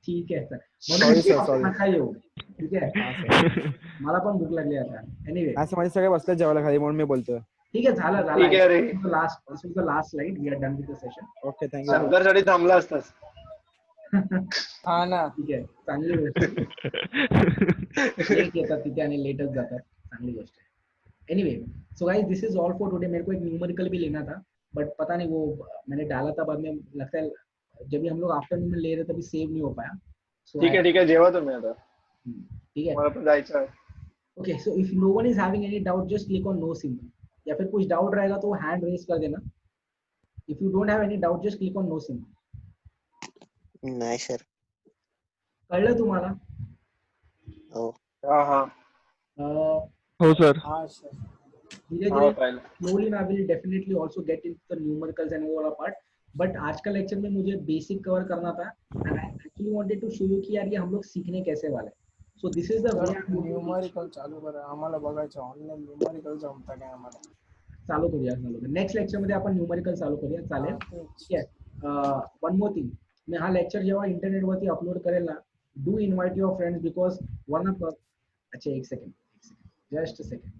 ठीक आहे सर, Sorry, sir, sorry. नका येऊ, ठीक आहे, हा सर. मला पण भूक लागली आता. एनिवे असं माझे सगळे बसले जेवायला खाली म्हणून मी बोलतोय. ठीक आहे, झालं ठीक आहे रे. Last, this is the last slide, we are done with the session. Okay thank you. शंकरसाठी थांबला असतास. हा ना. ठीक आहे, चांगली गोष्ट. लेट येतात तिथे आणि लेटच जातात, चांगली गोष्ट है. Anyway, so guys this is all for today. मेरे को एक न्यूमेरिकल भी लेना था, बट पता नहीं वो मैंने डाला था बाद में, लगता है जब भी हम लोग आफ्टरनून में ले रहे तभी सेव नहीं हो पाया. So ठीक आहे जेवा तुम्ही आता. ठीक है. मला पण जायचं आहे. Okay, so if no one is having any doubt just click on no symbol, या फिर कुछ डाउट रहेगा तो हैंड रेज कर देना. If you don't have any doubt just click on no symbol. नाही सर. कळलं तुम्हाला? हो. हा हा हो सर. हा सर. धीरे हा धीरे पाहिलं. slowly I will definitely also get into the numericals and all part, but आज का लेक्चर में मुझे बेसिक कवर करना था, and I actually wanted to show you कि यार ये हम लोग सीखने कैसे वाले. So this is the way I'm going to teach. Numerical चालू करा, आम्हाला बघायचं ऑनलाईन न्यूमरिकल जमता काय आम्हाला. चालू करूया. नेक्स्ट लेक्चर मध्ये आपण न्यूमेरिकल चालू करूया, चालेल? ठीक आहे. वन मोर थिंग, मी हा लेक्चर जेव्हा इंटरनेट वरती अपलोड करेल ना, do invite your friends, because one of, अच्छा एक सेकंड, जस्ट अ सेकंड.